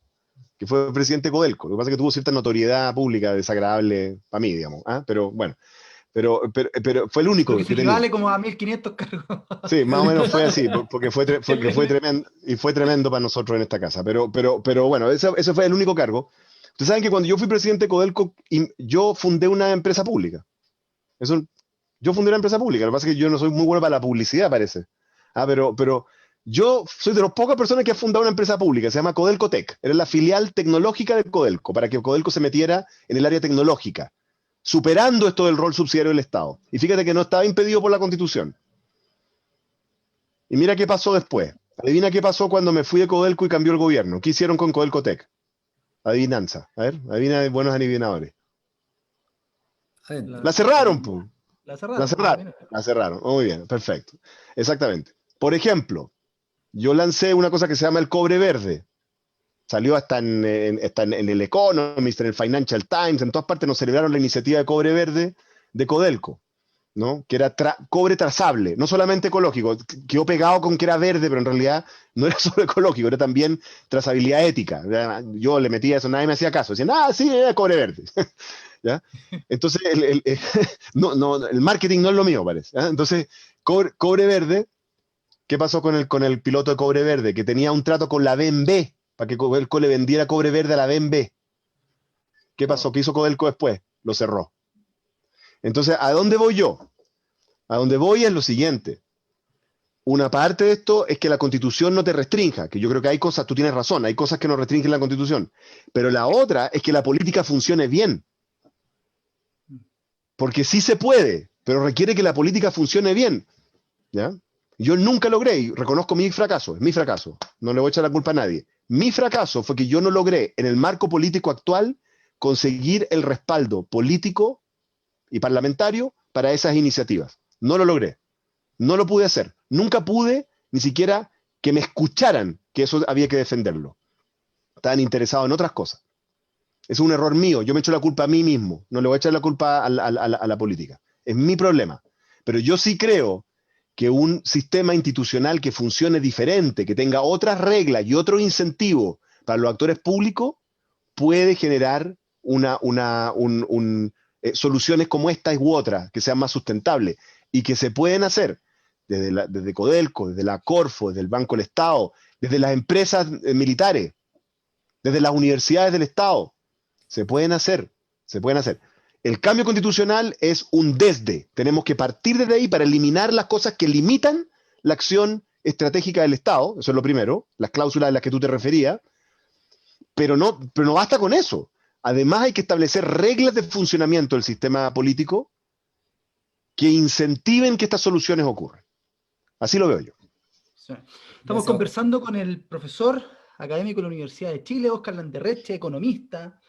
C: que fue presidente de Codelco. Lo que pasa es que tuvo cierta notoriedad pública desagradable para mí, digamos. Pero bueno, pero fue el único
B: que
C: tenía.
B: Vale como a 1.500 cargos.
C: Sí, más o menos fue así, porque fue tremendo, y fue tremendo para nosotros en esta casa. Pero bueno, ese fue el único cargo. Ustedes saben que cuando yo fui presidente de Codelco, yo fundé una empresa pública. Yo fundé una empresa pública. Lo que pasa es que yo no soy muy bueno para la publicidad, parece. Pero yo soy de las pocas personas que ha fundado una empresa pública. Se llama Codelco Tech. Era la filial tecnológica de Codelco, para que Codelco se metiera en el área tecnológica, superando esto del rol subsidiario del Estado. Y fíjate que no estaba impedido por la Constitución. Y mira qué pasó después. Adivina qué pasó cuando me fui de Codelco y cambió el gobierno. ¿Qué hicieron con Codelco Tech? Adivinanza. A ver, adivina de buenos adivinadores. La cerraron, pues. La cerraron. Muy bien, perfecto. Exactamente. Por ejemplo, yo lancé una cosa que se llama el cobre verde. Salió hasta en el Economist, en el Financial Times, en todas partes nos celebraron la iniciativa de cobre verde de Codelco. ¿no? Que era cobre trazable, no solamente ecológico, quedó pegado con que era verde, pero en realidad no era solo ecológico, era también trazabilidad ética. Yo le metía eso, nadie me hacía caso, decían, sí, era cobre verde. ¿Ya? Entonces, el marketing no es lo mío, parece. ¿Ya? Entonces, cobre verde, ¿qué pasó con el piloto de cobre verde? Que tenía un trato con la BMB, para que Codelco le vendiera cobre verde a la BMB. ¿Qué pasó? ¿Qué hizo Codelco después? Lo cerró. Entonces, ¿a dónde voy yo? A dónde voy es lo siguiente. Una parte de esto es que la Constitución no te restrinja, que yo creo que hay cosas, tú tienes razón, hay cosas que no restringen la Constitución, pero la otra es que la política funcione bien. Porque sí se puede, pero requiere que la política funcione bien. ¿Ya? Yo nunca logré, y reconozco mi fracaso, es mi fracaso, no le voy a echar la culpa a nadie. Mi fracaso fue que yo no logré, en el marco político actual, conseguir el respaldo político y parlamentario para esas iniciativas. No lo logré. No lo pude hacer. Nunca pude ni siquiera que me escucharan que eso había que defenderlo. Estaban interesados en otras cosas. Es un error mío. Yo me echo la culpa a mí mismo. No le voy a echar la culpa a la política. Es mi problema. Pero yo sí creo que un sistema institucional que funcione diferente, que tenga otras reglas y otro incentivo para los actores públicos, puede generar soluciones como esta u otras, que sean más sustentables y que se pueden hacer desde Codelco, desde la Corfo, desde el Banco del Estado, desde las empresas militares, desde las universidades del Estado. Se pueden hacer, se pueden hacer. El cambio constitucional es un desde. Tenemos que partir desde ahí para eliminar las cosas que limitan la acción estratégica del Estado, eso es lo primero, las cláusulas a las que tú te referías, pero no basta con eso. Además hay que establecer reglas de funcionamiento del sistema político que incentiven que estas soluciones ocurran. Así lo veo yo.
B: Sí. Estamos conversando con el profesor académico de la Universidad de Chile, Óscar Landerreche, economista.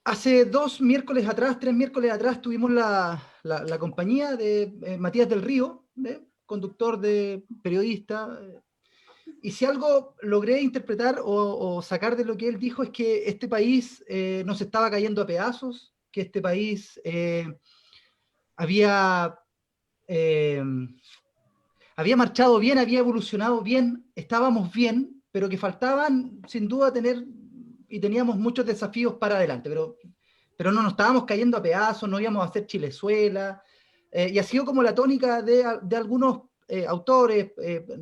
B: Hace 3 miércoles atrás, tuvimos la compañía de Matías del Río, conductor, periodista. Y si algo logré interpretar o sacar de lo que él dijo es que este país nos estaba cayendo a pedazos, que este país había marchado bien, había evolucionado bien, estábamos bien, pero que faltaban sin duda teníamos muchos desafíos para adelante, pero no nos estábamos cayendo a pedazos, no íbamos a hacer Chilezuela, y ha sido como la tónica de algunos autores,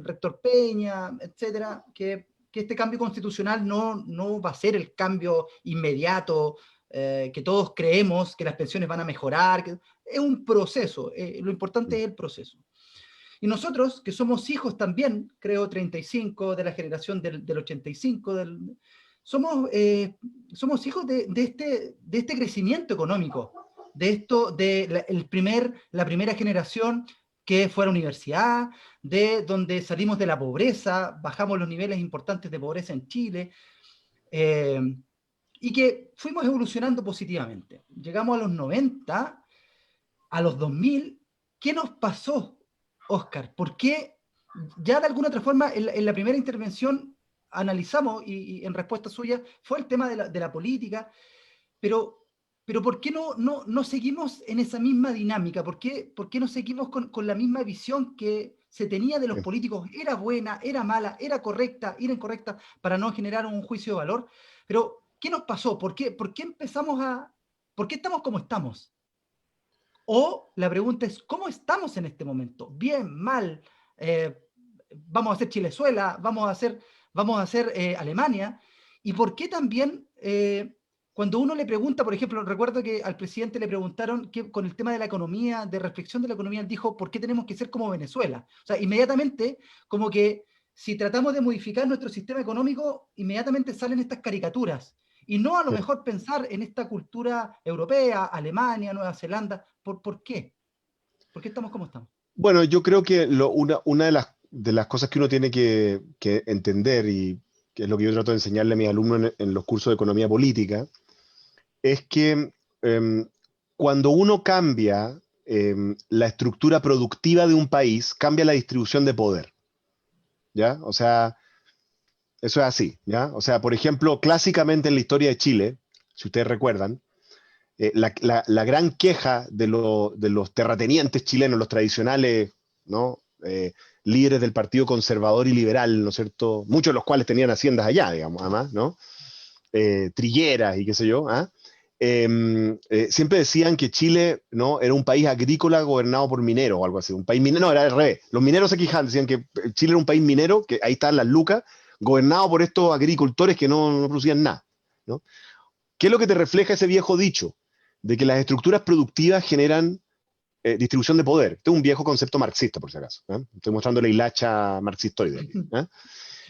B: Rector Peña, etcétera, que este cambio constitucional no va a ser el cambio inmediato, que todos creemos que las pensiones van a mejorar, que es un proceso, lo importante es el proceso. Y nosotros, que somos hijos también, creo 35, de la generación del 85, somos hijos de este crecimiento económico, de la primera generación que fue a la universidad, de donde salimos de la pobreza, bajamos los niveles importantes de pobreza en Chile, y que fuimos evolucionando positivamente. Llegamos a los 90, a los 2000, ¿qué nos pasó, Óscar? ¿Por qué? Ya de alguna otra forma, en la primera intervención analizamos, y en respuesta suya, fue el tema de la política, pero ¿por qué no seguimos en esa misma dinámica? ¿Por qué no seguimos con la misma visión que se tenía de los políticos? ¿Era buena, era mala, era correcta, era incorrecta, para no generar un juicio de valor? Pero, ¿qué nos pasó? ¿Por qué estamos como estamos? O la pregunta es, ¿cómo estamos en este momento? ¿Bien, mal? ¿Vamos a hacer Chilezuela? ¿Vamos a hacer Alemania? ¿Y por qué también, cuando uno le pregunta, por ejemplo, recuerdo que al presidente le preguntaron con el tema de la economía, de reflexión de la economía, él dijo, ¿por qué tenemos que ser como Venezuela? O sea, inmediatamente, como que si tratamos de modificar nuestro sistema económico, inmediatamente salen estas caricaturas. Y no a lo mejor pensar en esta cultura europea, Alemania, Nueva Zelanda. ¿Por qué? ¿Por qué estamos como estamos?
C: Bueno, yo creo que una de las cosas que uno tiene que entender, y que es lo que yo trato de enseñarle a mis alumnos en los cursos de economía política, es que cuando uno cambia la estructura productiva de un país, cambia la distribución de poder. ¿Ya? O sea, eso es así, ¿ya? O sea, por ejemplo, clásicamente en la historia de Chile, si ustedes recuerdan, la gran queja de los terratenientes chilenos, los tradicionales, ¿no? Líderes del Partido Conservador y Liberal, ¿no es cierto? Muchos de los cuales tenían haciendas allá, digamos, además, ¿no? Trilleras y qué sé yo, ¿ah? Siempre decían que Chile, ¿no? Era un país agrícola gobernado por mineros o algo así. Un país minero, no, era al revés. Los mineros se quejaban, decían que Chile era un país minero, que ahí están las lucas, gobernado por estos agricultores que no producían nada, ¿no? ¿Qué es lo que te refleja ese viejo dicho? De que las estructuras productivas generan distribución de poder. Este es un viejo concepto marxista, por si acaso, ¿eh? Estoy mostrando la hilacha marxistoide aquí, ¿eh?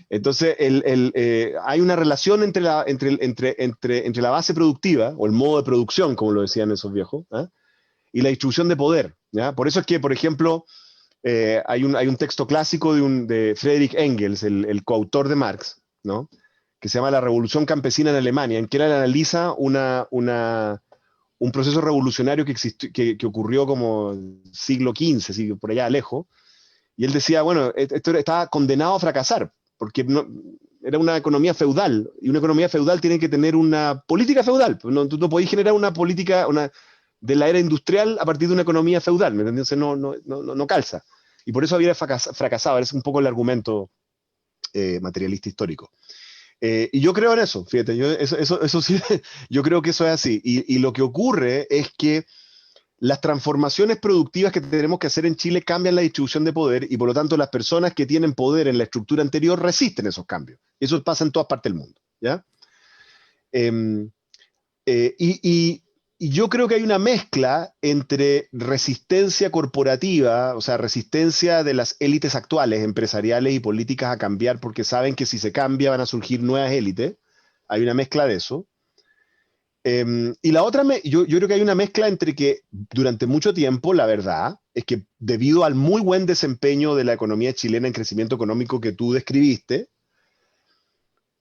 C: Entonces, hay una relación entre la base productiva, o el modo de producción, como lo decían esos viejos, ¿eh? Y la distribución de poder, ¿ya? Por eso es que, por ejemplo, hay un texto clásico de Friedrich Engels, el coautor de Marx, ¿no? Que se llama La Revolución Campesina en Alemania, en que él analiza un proceso revolucionario que ocurrió como siglo XV, así, por allá lejos, y él decía, bueno, esto estaba condenado a fracasar, porque era una economía feudal, y una economía feudal tiene que tener una política feudal. Tú no podés generar una política de la era industrial a partir de una economía feudal, ¿me entiendes? No calza. Y por eso había fracasado, es un poco el argumento materialista histórico. Y yo creo en eso, fíjate, eso sí, yo creo que eso es así. Y lo que ocurre es que las transformaciones productivas que tenemos que hacer en Chile cambian la distribución de poder y por lo tanto las personas que tienen poder en la estructura anterior resisten esos cambios. Eso pasa en todas partes del mundo, ¿ya? Y yo creo que hay una mezcla entre resistencia corporativa, o sea, resistencia de las élites actuales, empresariales y políticas a cambiar porque saben que si se cambia van a surgir nuevas élites. Hay una mezcla de eso. Y la otra, yo creo que hay una mezcla entre que durante mucho tiempo, la verdad, es que debido al muy buen desempeño de la economía chilena en crecimiento económico que tú describiste,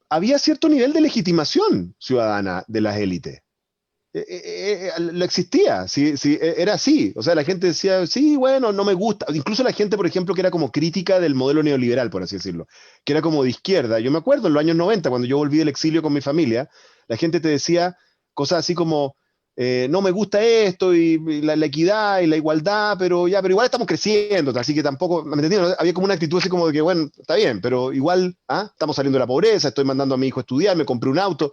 C: había cierto nivel de legitimación ciudadana de las élites. Lo existía, sí, era así. O sea, la gente decía, sí, bueno, no me gusta. Incluso la gente, por ejemplo, que era como crítica del modelo neoliberal, por así decirlo, que era como de izquierda. Yo me acuerdo en los años 90, cuando yo volví del exilio con mi familia, la gente te decía cosas así como, no me gusta esto, y la equidad y la igualdad, pero igual estamos creciendo, así que tampoco, ¿me entendieron? Había como una actitud así como de que, bueno, está bien, pero igual, estamos saliendo de la pobreza, estoy mandando a mi hijo a estudiar, me compré un auto.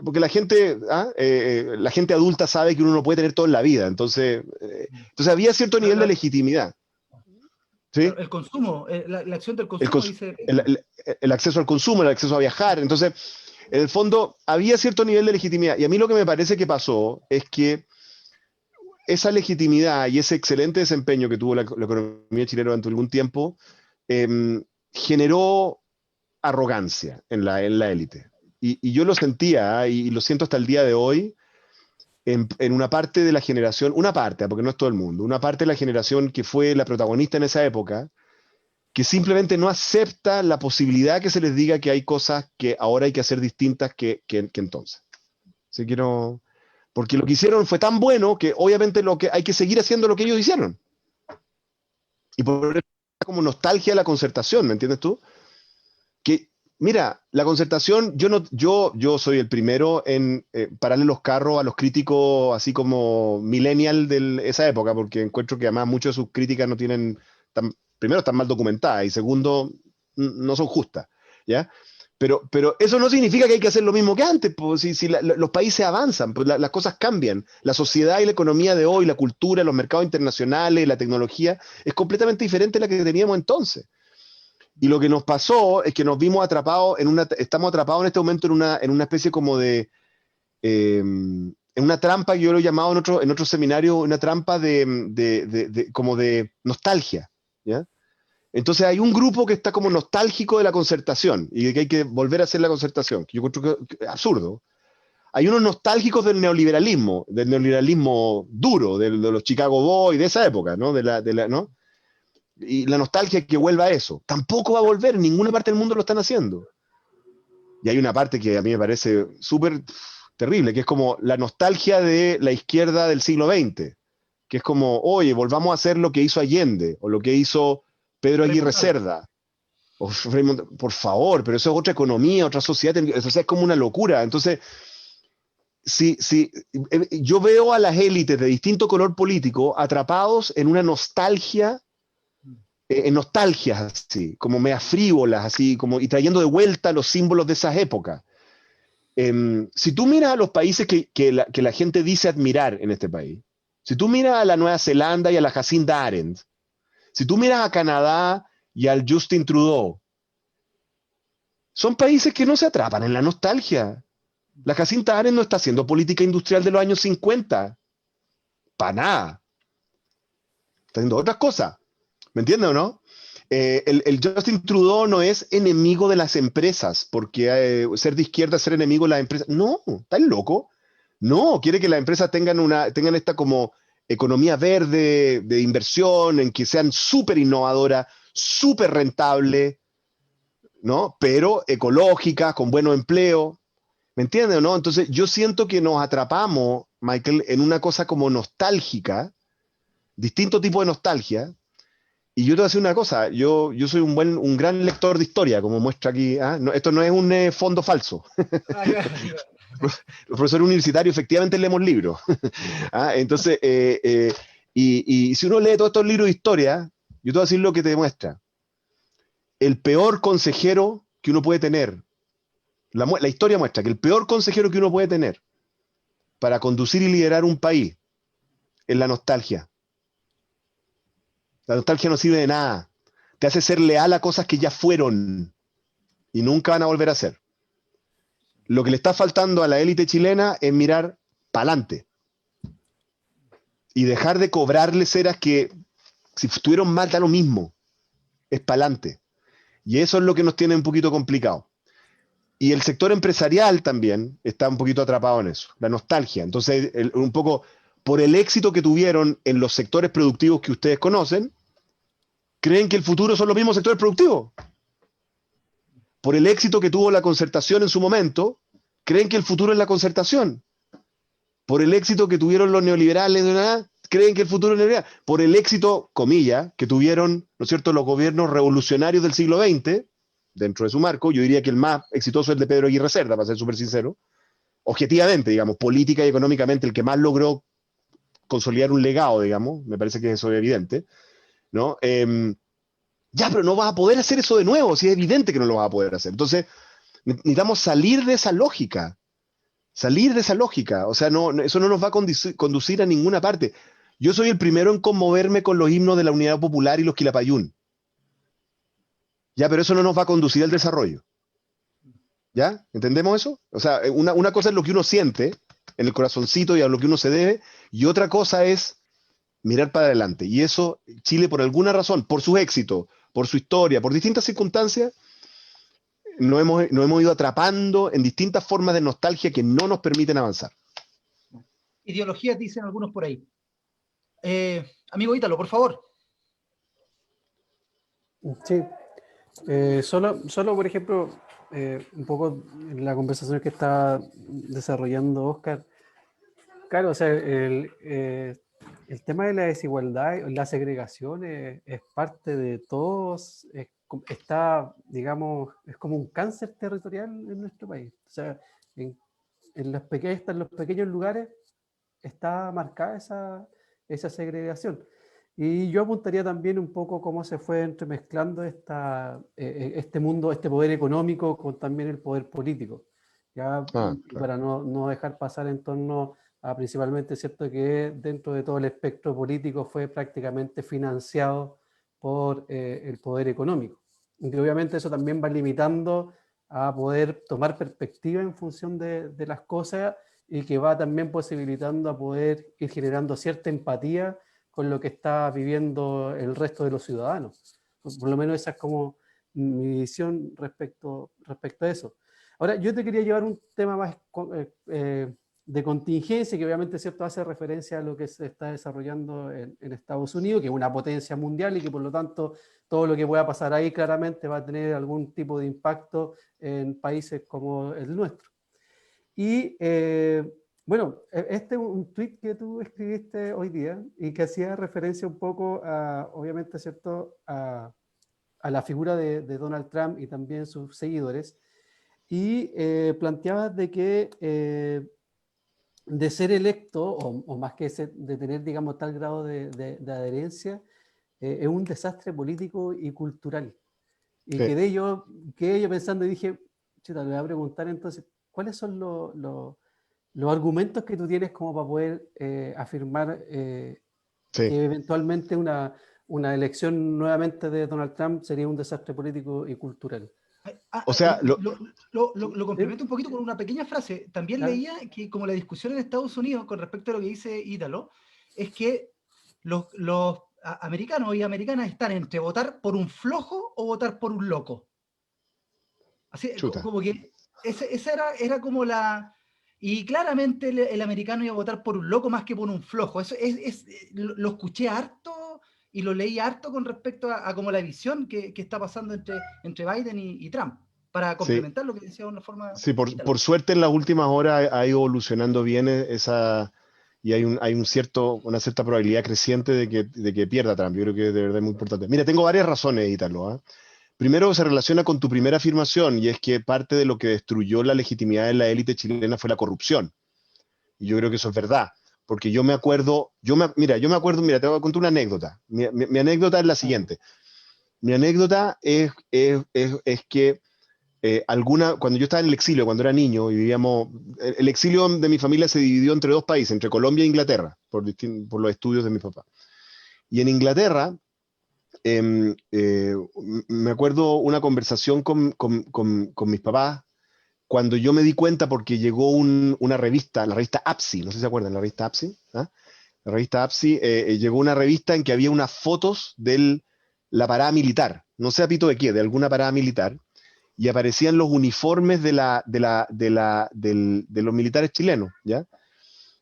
C: Porque la gente adulta sabe que uno no puede tener todo en la vida, entonces había cierto nivel de legitimidad. ¿Sí?
B: El consumo, la acción del consumo, dice.
C: El acceso al consumo, el acceso a viajar, entonces, en el fondo, había cierto nivel de legitimidad, y a mí lo que me parece que pasó es que esa legitimidad y ese excelente desempeño que tuvo la economía chilena durante algún tiempo, generó arrogancia en la élite. Y yo lo sentía, y lo siento hasta el día de hoy, en una parte de la generación, porque no es todo el mundo, una parte de la generación que fue la protagonista en esa época, que simplemente no acepta la posibilidad que se les diga que hay cosas que ahora hay que hacer distintas que entonces. Así que no, porque lo que hicieron fue tan bueno que obviamente hay que seguir haciendo lo que ellos hicieron. Y por eso como nostalgia a la concertación, ¿me entiendes tú? Que mira, la concertación, yo soy el primero en pararle los carros a los críticos así como millennial de esa época, porque encuentro que además muchas de sus críticas no tienen, primero están mal documentadas y segundo, no son justas, ¿ya? Pero eso no significa que hay que hacer lo mismo que antes, pues, si los países avanzan, pues las cosas cambian, la sociedad y la economía de hoy, la cultura, los mercados internacionales, la tecnología, es completamente diferente a la que teníamos entonces. Y lo que nos pasó es que nos vimos atrapados estamos atrapados en este momento en una especie como de, en una trampa que yo lo he llamado en otro seminario, una trampa como de nostalgia, ¿ya? Entonces hay un grupo que está como nostálgico de la concertación y de que hay que volver a hacer la concertación, que yo creo que es absurdo. Hay unos nostálgicos del neoliberalismo duro, de los Chicago Boys, de esa época, ¿no? ¿no? Y la nostalgia es que vuelva a eso. Tampoco va a volver, en ninguna parte del mundo lo están haciendo. Y hay una parte que a mí me parece súper terrible, que es como la nostalgia de la izquierda del siglo XX, que es como, oye, volvamos a hacer lo que hizo Allende, o lo que hizo Pedro Aguirre Cerda. Por favor, pero eso es otra economía, otra sociedad, eso es como una locura. Entonces, sí, sí, yo veo a las élites de distinto color político atrapados en una nostalgia, en nostalgias así, como meas frívolas, así, como, y trayendo de vuelta los símbolos de esas épocas. Si tú miras a los países que la gente dice admirar en este país, si tú miras a la Nueva Zelanda y a la Jacinda Ardern, si tú miras a Canadá y al Justin Trudeau, son países que no se atrapan en la nostalgia. La Jacinta Ardern no está haciendo política industrial de los años 50, para nada. Está haciendo otras cosas. ¿Me entiendes o no? El Justin Trudeau no es enemigo de las empresas, porque ser de izquierda es ser enemigo de las empresas. No, ¿estás loco? No, quiere que las empresas tengan esta como economía verde, de inversión, en que sean súper innovadoras, súper rentables, ¿no? Pero ecológicas, con buenos empleos. ¿Me entiendes o no? Entonces yo siento que nos atrapamos, Michael, en una cosa como nostálgica, distinto tipo de nostalgia. Y yo te voy a decir una cosa, yo soy un gran lector de historia, como muestra aquí. ¿Ah? No, esto no es un fondo falso.
B: Ahí va, ahí va.
C: Los profesores universitarios efectivamente leemos libros. ¿Ah? Entonces, y si uno lee todos estos libros de historia, yo te voy a decir lo que te demuestra. El peor consejero que uno puede tener, la historia muestra que el peor consejero que uno puede tener para conducir y liderar un país es la nostalgia. La nostalgia no sirve de nada. Te hace ser leal a cosas que ya fueron y nunca van a volver a ser. Lo que le está faltando a la élite chilena es mirar para adelante y dejar de cobrarles eras que, si estuvieron mal, da lo mismo. Es para adelante. Y eso es lo que nos tiene un poquito complicado. Y el sector empresarial también está un poquito atrapado en eso, la nostalgia. Entonces, un poco por el éxito que tuvieron en los sectores productivos que ustedes conocen, creen que el futuro son los mismos sectores productivos. Por el éxito que tuvo la concertación en su momento, creen que el futuro es la concertación. Por el éxito que tuvieron los neoliberales, creen que el futuro es neoliberal. Por el éxito, comillas, que tuvieron, ¿no es cierto?, los gobiernos revolucionarios del siglo XX, dentro de su marco, yo diría que el más exitoso es el de Pedro Aguirre Cerda, para ser súper sincero, objetivamente, digamos, política y económicamente, el que más logró consolidar un legado, digamos, me parece que eso es evidente, ¿no? Ya, pero no vas a poder hacer eso de nuevo, si es evidente que no lo vas a poder hacer. Entonces, necesitamos salir de esa lógica, o sea, eso no nos va a conducir a ninguna parte. Yo soy el primero en conmoverme con los himnos de la Unidad Popular y los Quilapayún, ya, pero eso no nos va a conducir al desarrollo. ¿Ya? ¿Entendemos eso? O sea, una cosa es lo que uno siente en el corazoncito y a lo que uno se debe, y otra cosa es mirar para adelante. Y eso, Chile, por alguna razón, por su éxito, por su historia, por distintas circunstancias, nos hemos ido atrapando en distintas formas de nostalgia que no nos permiten avanzar.
B: Ideologías, dicen algunos por ahí. Amigo Ítalo, por favor.
D: Sí, solo por ejemplo, un poco en la conversación que está desarrollando Oscar, claro, o sea, el tema de la desigualdad, la segregación es parte de todos, está, digamos, es como un cáncer territorial en nuestro país. O sea, en los pequeños lugares está marcada esa segregación. Y yo apuntaría también un poco cómo se fue entremezclando este mundo, este poder económico con también el poder político. Ya
C: Claro.
D: para no dejar pasar en torno a principalmente, ¿cierto?, que dentro de todo el espectro político fue prácticamente financiado por el poder económico. Y obviamente eso también va limitando a poder tomar perspectiva en función de las cosas y que va también posibilitando a poder ir generando cierta empatía con lo que está viviendo el resto de los ciudadanos. Por lo menos esa es como mi visión respecto a eso. Ahora, yo te quería llevar un tema más de contingencia, que obviamente, ¿cierto?, hace referencia a lo que se está desarrollando en Estados Unidos, que es una potencia mundial y que por lo tanto todo lo que pueda pasar ahí claramente va a tener algún tipo de impacto en países como el nuestro. Y bueno, este es un tweet que tú escribiste hoy día y que hacía referencia un poco a, obviamente, ¿cierto?, a la figura de Donald Trump y también sus seguidores, y planteabas de que de ser electo, o más que de tener, digamos, tal grado de adherencia, es un desastre político y cultural. Y
C: Sí.
D: quedé yo pensando y dije, chuta, le voy a preguntar entonces, ¿cuáles son los argumentos que tú tienes como para poder afirmar
C: Sí.
D: que eventualmente una elección nuevamente de Donald Trump sería un desastre político y cultural?
C: O sea,
B: lo complemento un poquito con una pequeña frase. También
D: Claro.
B: leía que como la discusión en Estados Unidos con respecto a lo que dice Ítalo, es que los americanos y americanas están entre votar por un flojo o votar por un loco. Así,
C: chuta.
B: como que esa era como la... Y claramente el americano iba a votar por un loco más que por un flojo. Eso lo escuché harto y lo leí harto con respecto a como la visión que está pasando entre Biden y Trump, para
C: Sí.
B: complementar lo que decía de una forma...
C: Sí, por suerte en las últimas horas ha ido evolucionando bien esa, y hay una cierta probabilidad creciente de que pierda Trump. Yo creo que de verdad es muy importante. Mira, tengo varias razones, Ítalo, ¿eh? Primero, se relaciona con tu primera afirmación, y es que parte de lo que destruyó la legitimidad de la élite chilena fue la corrupción. Y yo creo que eso es verdad. Porque yo me acuerdo, mira, te voy a contar una anécdota. Mi anécdota es la siguiente. Mi anécdota es que cuando yo estaba en el exilio, cuando era niño, y vivíamos, el exilio de mi familia se dividió entre dos países, entre Colombia e Inglaterra, por los estudios de mi papá. Y en Inglaterra, me acuerdo una conversación con mis papás, cuando yo me di cuenta porque llegó una revista, la revista APSI, no sé si se acuerdan, la revista APSI, ¿ah? La revista APSI, llegó una revista en que había unas fotos de la parada militar, no sé a pito de qué, de alguna parada militar, y aparecían los uniformes de los militares chilenos, ¿ya?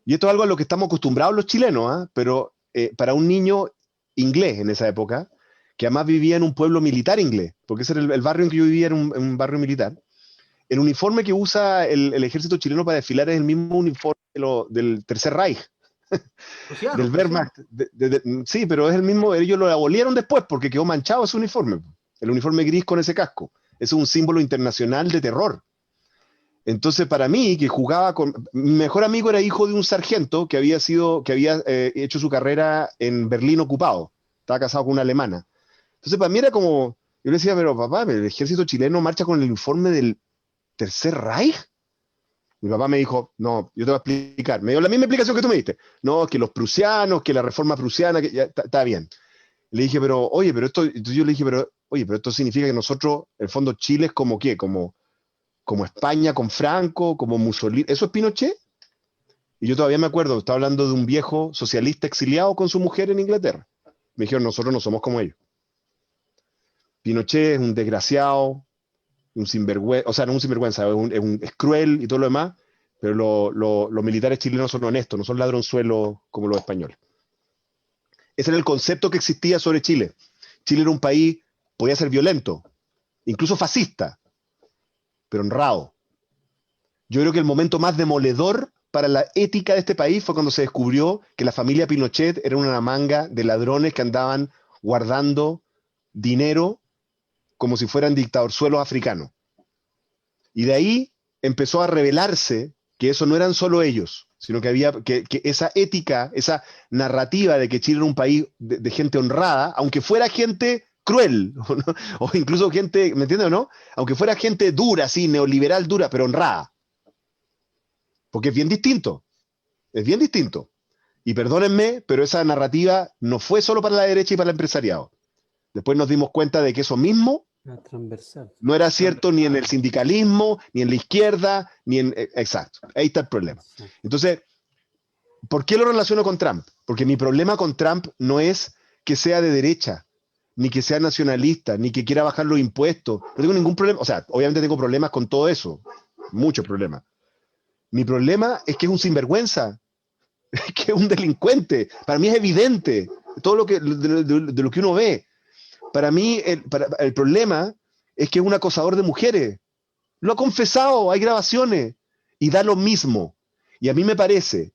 C: Y esto es algo a lo que estamos acostumbrados los chilenos, ¿ah? Pero para un niño inglés en esa época, que además vivía en un pueblo militar inglés, porque ese era el barrio en que yo vivía, era un barrio militar, el uniforme que usa el ejército chileno para desfilar es el mismo uniforme del Tercer Reich, del Wehrmacht. Sí, pero es el mismo, ellos lo abolieron después porque quedó manchado ese uniforme, el uniforme gris con ese casco. Es un símbolo internacional de terror. Entonces, para mí, que jugaba con... Mi mejor amigo era hijo de un sargento que había hecho su carrera en Berlín ocupado. Estaba casado con una alemana. Entonces, para mí era como... Yo le decía, pero papá, el ejército chileno marcha con el uniforme del Tercer Reich. Mi papá me dijo, no, yo te voy a explicar. Me dio la misma explicación que tú me diste. No, que los prusianos, que la reforma prusiana, que ya está bien. Le dije, pero, oye, pero esto... Entonces yo le dije, pero, oye, pero esto significa que nosotros, en el fondo, Chile es como ¿qué? Como España con Franco, como Mussolini. ¿Eso es Pinochet? Y yo todavía me acuerdo, estaba hablando de un viejo socialista exiliado con su mujer en Inglaterra. Me dijeron, nosotros no somos como ellos. Pinochet es un desgraciado, un sinvergüenza, o sea, no un sinvergüenza, es cruel y todo lo demás, pero los militares chilenos son honestos, no son ladronzuelos como los españoles. Ese era el concepto que existía sobre Chile. Chile era un país, podía ser violento, incluso fascista, pero honrado. Yo creo que el momento más demoledor para la ética de este país fue cuando se descubrió que la familia Pinochet era una manga de ladrones que andaban guardando dinero como si fueran dictadorzuelos africanos. Y de ahí empezó a revelarse que eso no eran solo ellos, sino que había que esa ética, esa narrativa de que Chile era un país de gente honrada, aunque fuera gente cruel, ¿no? O incluso gente, ¿me entiendes o no? Aunque fuera gente dura, así, neoliberal dura, pero honrada. Porque es bien distinto. Es bien distinto. Y perdónenme, pero esa narrativa no fue solo para la derecha y para el empresariado. Después nos dimos cuenta de que eso mismo
D: Transversal.
C: no era cierto ni en el sindicalismo, ni en la izquierda, ni en... Exacto. Ahí está el problema. Entonces, ¿por qué lo relaciono con Trump? Porque mi problema con Trump no es que sea de derecha, ni que sea nacionalista, ni que quiera bajar los impuestos. No tengo ningún problema. O sea, obviamente tengo problemas con todo eso. Muchos problemas. Mi problema es que es un sinvergüenza, que es un delincuente. Para mí es evidente todo lo que, de lo que uno ve. Para mí el problema es que es un acosador de mujeres. Lo ha confesado, hay grabaciones. Y da lo mismo. Y a mí me parece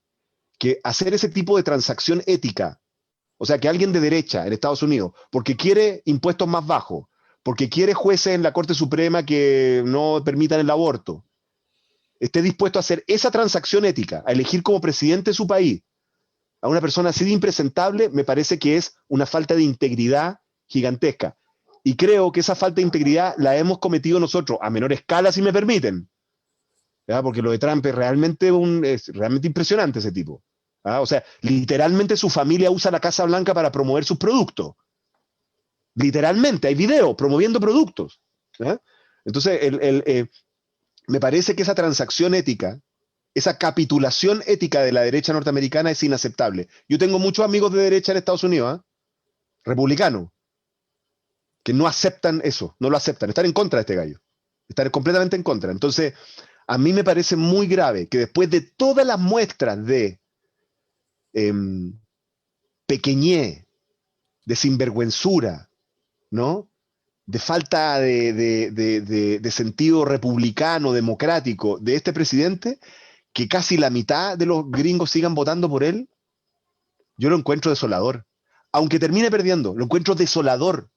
C: que hacer ese tipo de transacción ética, o sea, que alguien de derecha en Estados Unidos, porque quiere impuestos más bajos, porque quiere jueces en la Corte Suprema que no permitan el aborto, esté dispuesto a hacer esa transacción ética, a elegir como presidente de su país a una persona así de impresentable, me parece que es una falta de integridad gigantesca. Y creo que esa falta de integridad la hemos cometido nosotros, a menor escala, si me permiten. ¿Ya? Porque lo de Trump es realmente impresionante ese tipo. ¿Ah? O sea, literalmente su familia usa la Casa Blanca para promover sus productos. Literalmente, hay videos promoviendo productos. ¿Ya? Entonces, me parece que esa transacción ética, esa capitulación ética de la derecha norteamericana es inaceptable. Yo tengo muchos amigos de derecha en Estados Unidos, republicanos, que no aceptan eso, no lo aceptan, están en contra de este gallo, están completamente en contra. Entonces, a mí me parece muy grave que después de todas las muestras de pequeñez, de sinvergüenzura, ¿no? De falta de sentido republicano, democrático de este presidente, que casi la mitad de los gringos sigan votando por él, yo lo encuentro desolador. Aunque termine perdiendo, lo encuentro desolador.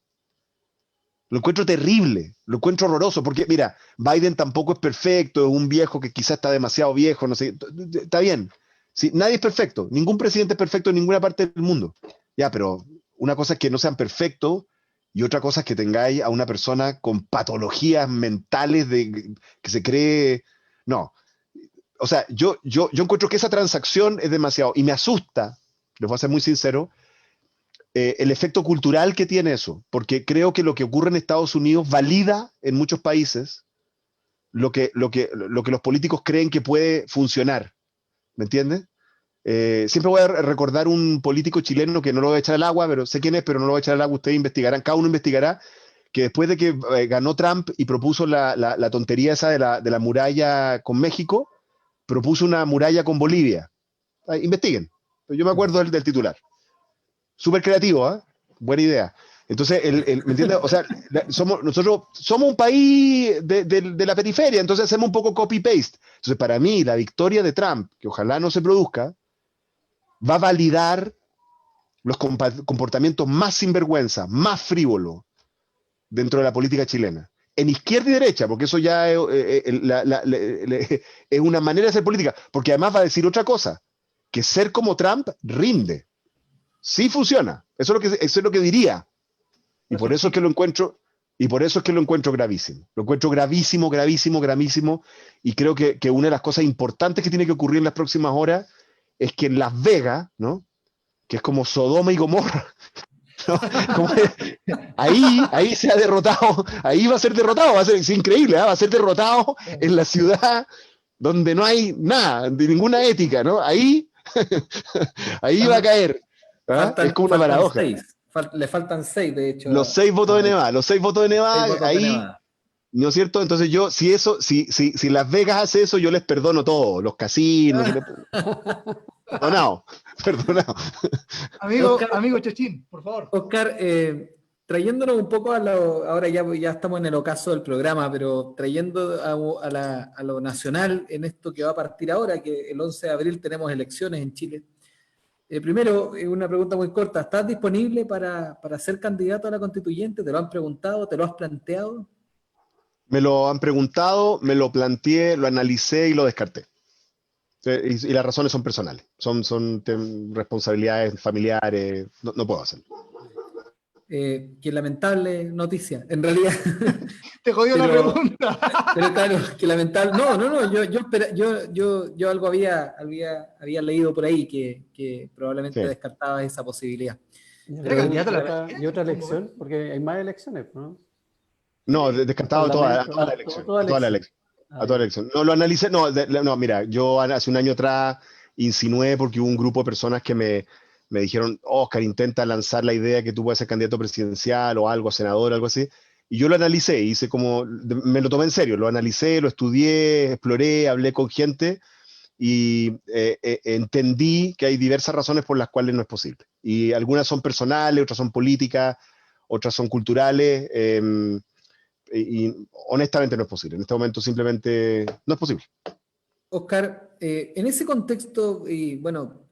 C: Lo encuentro terrible, lo encuentro horroroso, porque mira, Biden tampoco es perfecto, es un viejo que quizás está demasiado viejo, no sé, está bien. Sí, nadie es perfecto, ningún presidente es perfecto en ninguna parte del mundo. Ya, pero una cosa es que no sean perfectos y otra cosa es que tengáis a una persona con patologías mentales que se cree... No, o sea, yo encuentro que esa transacción es demasiado, y me asusta, les voy a ser muy sincero, el efecto cultural que tiene eso, porque creo que lo que ocurre en Estados Unidos valida en muchos países lo que los políticos creen que puede funcionar, ¿me entiendes? Siempre voy a recordar un político chileno que no lo voy a echar al agua, pero sé quién es, pero no lo voy a echar al agua, ustedes investigarán, cada uno investigará, que después de que ganó Trump y propuso la tontería esa de la muralla con México, propuso una muralla con Bolivia. Investiguen, yo me acuerdo del titular. Súper creativo, ¿eh? Buena idea. Entonces, ¿me entiendes? O sea, nosotros somos un país de la periferia, entonces hacemos un poco copy-paste. Entonces, para mí, la victoria de Trump, que ojalá no se produzca, va a validar los comportamientos más sinvergüenza, más frívolos dentro de la política chilena. En izquierda y derecha, porque eso ya es una manera de hacer política, porque además va a decir otra cosa, que ser como Trump rinde. Sí funciona. Eso es lo que diría. Y por eso es que lo encuentro, gravísimo. Lo encuentro gravísimo, gravísimo, gravísimo. Y creo que una de las cosas importantes que tiene que ocurrir en las próximas horas es que en Las Vegas, ¿no? Que es como Sodoma y Gomorra, ¿no? Ahí se ha derrotado, ahí va a ser derrotado, es increíble, ¿eh? Va a ser derrotado en la ciudad donde no hay nada, de ninguna ética, ¿no? Ahí va a caer. Es como una paradoja.
A: Le faltan 6, de hecho.
C: Los 6 votos de Nevada,
A: de
C: ahí,
A: Nevada.
C: ¿no es cierto? Entonces yo, si Las Vegas hace eso, yo les perdono todo, los casinos, perdonado.
B: Amigo Chachín, por favor.
A: Oscar, trayéndonos un poco ahora ya estamos en el ocaso del programa, pero trayendo a lo nacional en esto que va a partir ahora, que el 11 de abril tenemos elecciones en Chile. Primero, una pregunta muy corta. ¿Estás disponible para ser candidato a la constituyente? ¿Te lo han preguntado? ¿Te lo has planteado?
C: Me lo han preguntado, me lo planteé, lo analicé y lo descarté. Y las razones son personales, son responsabilidades familiares, no puedo hacerlo.
A: Qué lamentable noticia, en realidad.
B: Te jodió la pregunta.
A: Pero claro, qué lamentable. No, yo algo había leído por ahí que probablemente
C: Sí.
A: descartaba esa posibilidad.
D: ¿Y otra elección? Porque hay más elecciones, ¿no?
C: No, descartado toda la elección. A toda la elección. No lo analicé, no, mira, yo hace un año atrás insinué porque hubo un grupo de personas que me dijeron, Oscar, intenta lanzar la idea que tú puedes ser candidato presidencial o algo, senador, algo así. Y yo lo analicé, me lo tomé en serio, lo analicé, lo estudié, exploré, hablé con gente y entendí que hay diversas razones por las cuales no es posible. Y algunas son personales, otras son políticas, otras son culturales. Y honestamente no es posible. En este momento simplemente no es posible.
A: Oscar, en ese contexto, y bueno,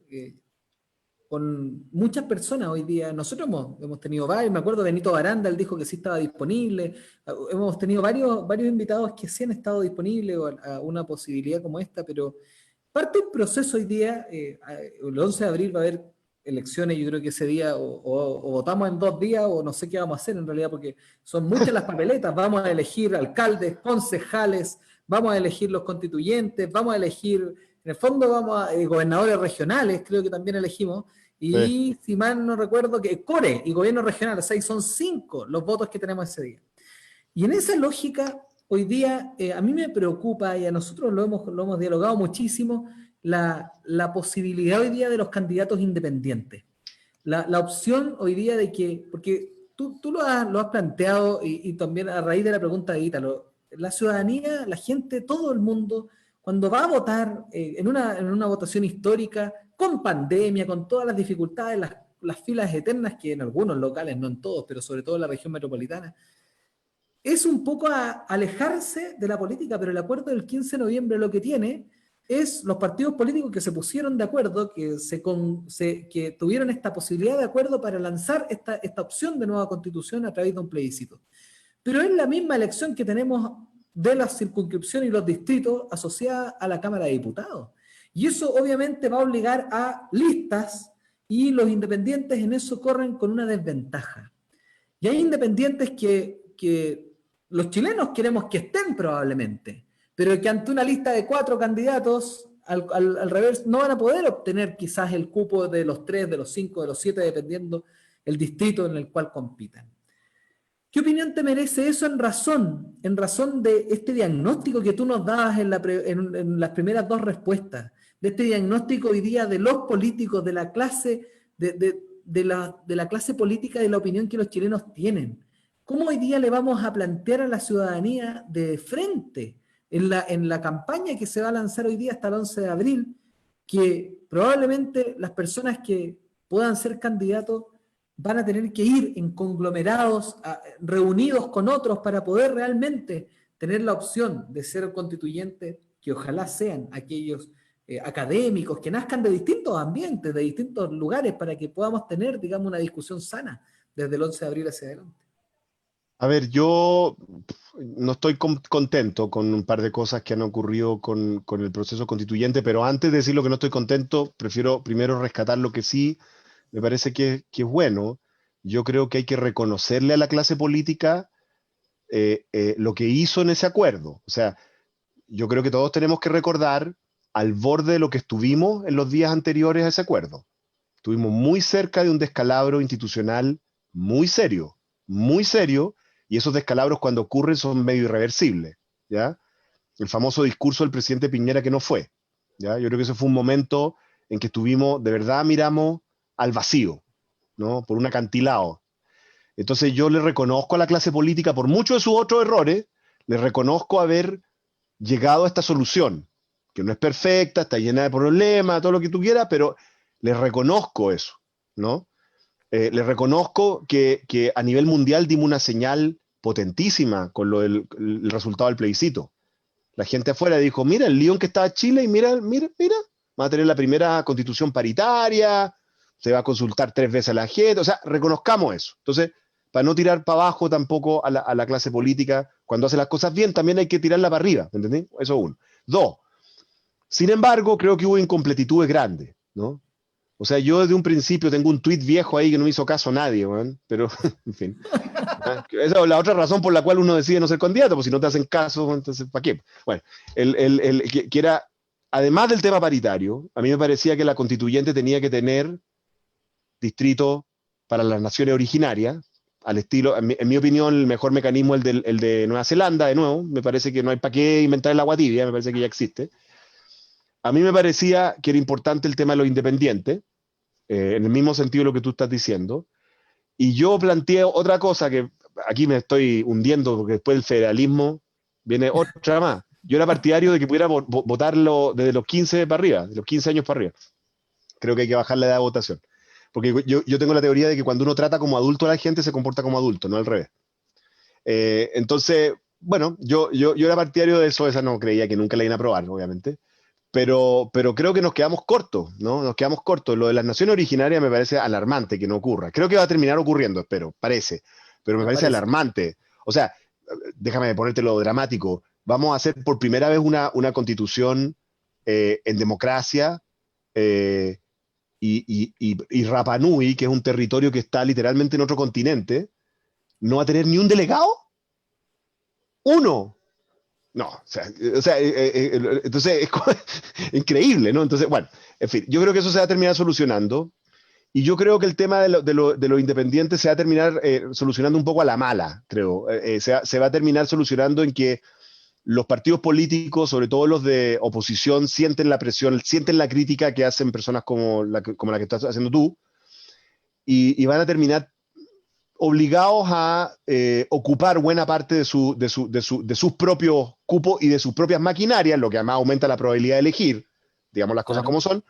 A: con muchas personas hoy día. Nosotros hemos tenido varios, me acuerdo Benito Baranda, él dijo que sí estaba disponible. Hemos tenido varios invitados que sí han estado disponibles a una posibilidad como esta, pero parte del proceso hoy día, el 11 de abril va a haber elecciones, yo creo que ese día o votamos en 2 días o no sé qué vamos a hacer en realidad, porque son muchas las papeletas. Vamos a elegir alcaldes, concejales, vamos a elegir los constituyentes, vamos a elegir, en el fondo vamos a gobernadores regionales, creo que también elegimos, y si mal no recuerdo, que core y gobierno regional, o sea, son 5 los votos que tenemos ese día. Y en esa lógica, hoy día, a mí me preocupa, y a nosotros lo hemos dialogado muchísimo, la posibilidad hoy día de los candidatos independientes. La opción hoy día de que, porque tú lo has planteado, y también a raíz de la pregunta de Ítalo, la ciudadanía, la gente, todo el mundo, cuando va a votar en una votación histórica, con pandemia, con todas las dificultades, las filas eternas que en algunos locales, no en todos, pero sobre todo en la región metropolitana, es un poco a alejarse de la política, pero el acuerdo del 15 de noviembre lo que tiene es los partidos políticos que se pusieron de acuerdo, que tuvieron esta posibilidad de acuerdo para lanzar esta opción de nueva constitución a través de un plebiscito. Pero es la misma elección que tenemos de las circunscripciones y los distritos asociadas a la Cámara de Diputados. Y eso obviamente va a obligar a listas, y los independientes en eso corren con una desventaja. Y hay independientes que los chilenos queremos que estén probablemente, pero que ante una lista de 4 candidatos, al revés, no van a poder obtener quizás el cupo de los 3, de los 5, de los 7, dependiendo el distrito en el cual compitan. ¿Qué opinión te merece eso en razón de este diagnóstico que tú nos dabas en las primeras 2 respuestas? De este diagnóstico hoy día de los políticos, de la clase, de la clase política, de la opinión que los chilenos tienen. ¿Cómo hoy día le vamos a plantear a la ciudadanía de frente en la campaña que se va a lanzar hoy día hasta el 11 de abril, que probablemente las personas que puedan ser candidatos van a tener que ir en conglomerados, reunidos con otros para poder realmente tener la opción de ser constituyentes, que ojalá sean aquellos académicos que nazcan de distintos ambientes, de distintos lugares, para que podamos tener, digamos, una discusión sana desde el 11 de abril hacia adelante?
C: A ver, yo no estoy contento con un par de cosas que han ocurrido con el proceso constituyente, pero antes de decir lo que no estoy contento, prefiero primero rescatar lo que sí me parece que es bueno. Yo creo que hay que reconocerle a la clase política lo que hizo en ese acuerdo. O sea, yo creo que todos tenemos que recordar al borde de lo que estuvimos en los días anteriores a ese acuerdo. Estuvimos muy cerca de un descalabro institucional muy serio, y esos descalabros cuando ocurren son medio irreversibles, ¿ya? El famoso discurso del presidente Piñera que no fue, ¿ya? Yo creo que ese fue un momento en que estuvimos, de verdad miramos al vacío, ¿no? Por un acantilado. Entonces yo le reconozco a la clase política, por muchos de sus otros errores, le reconozco haber llegado a esta solución, que no es perfecta, está llena de problemas, todo lo que tú quieras, pero le reconozco eso, ¿no? Le reconozco que a nivel mundial dimos una señal potentísima con el resultado del plebiscito. La gente afuera dijo, mira, el lío en que está Chile, y mira, va a tener la primera constitución paritaria, se va a consultar 3 veces a la gente, o sea, reconozcamos eso. Entonces, para no tirar para abajo tampoco a la clase política, cuando hace las cosas bien, también hay que tirarla para arriba, ¿entendés? Eso es uno. 2, sin embargo, creo que hubo incompletitudes grandes, ¿no? O sea, yo desde un principio tengo un tuit viejo ahí que no me hizo caso a nadie, man, pero, en fin. Esa es la otra razón por la cual uno decide no ser candidato, pues si no te hacen caso, entonces, ¿para qué? Bueno, que era, además del tema paritario, a mí me parecía que la constituyente tenía que tener distrito para las naciones originarias, al estilo, en mi opinión, el mejor mecanismo es el de Nueva Zelanda, de nuevo, me parece que no hay para qué inventar el agua tibia, me parece que ya existe. A mí me parecía que era importante el tema de los independientes, en el mismo sentido de lo que tú estás diciendo, y yo planteé otra cosa que aquí me estoy hundiendo porque después del federalismo viene otra más. Yo era partidario de que pudiera votarlo desde los 15 para arriba, de los 15 años para arriba. Creo que hay que bajar la edad de votación. Porque yo tengo la teoría de que cuando uno trata como adulto a la gente se comporta como adulto, no al revés. Entonces, bueno, yo era partidario de eso, esa no creía que nunca la iban a aprobar, obviamente. pero creo que nos quedamos cortos, ¿no? Nos quedamos cortos. Lo de las naciones originarias me parece alarmante que no ocurra. Creo que va a terminar ocurriendo, espero, parece, pero me parece alarmante. O sea, déjame ponértelo dramático. Vamos a hacer por primera vez una constitución en democracia, y Rapa Nui, que es un territorio que está literalmente en otro continente, no va a tener ni un delegado. Uno. No, entonces es increíble, ¿no? Entonces, bueno, en fin, yo creo que eso se va a terminar solucionando, y yo creo que el tema de lo independiente se va a terminar solucionando un poco a la mala, creo. Se va a terminar solucionando en que los partidos políticos, sobre todo los de oposición, sienten la presión, sienten la crítica que hacen personas como la que estás haciendo tú, y van a terminar obligados a ocupar buena parte de sus propios cupos y de sus propias maquinarias, lo que además aumenta la probabilidad de elegir, digamos las cosas como son,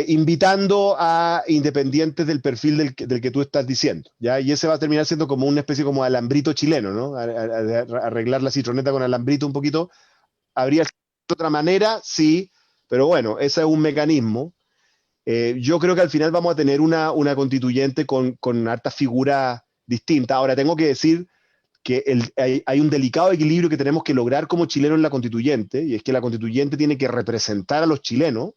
C: invitando a independientes del perfil del que tú estás diciendo, ¿ya? Y ese va a terminar siendo como una especie como de alambrito chileno, ¿no? Arreglar la citroneta con alambrito un poquito. ¿Habría de otra manera? Sí, pero bueno, ese es un mecanismo. Yo creo que al final vamos a tener una constituyente con hartas figuras distintas. Ahora, tengo que decir que hay un delicado equilibrio que tenemos que lograr como chilenos en la constituyente, y es que la constituyente tiene que representar a los chilenos,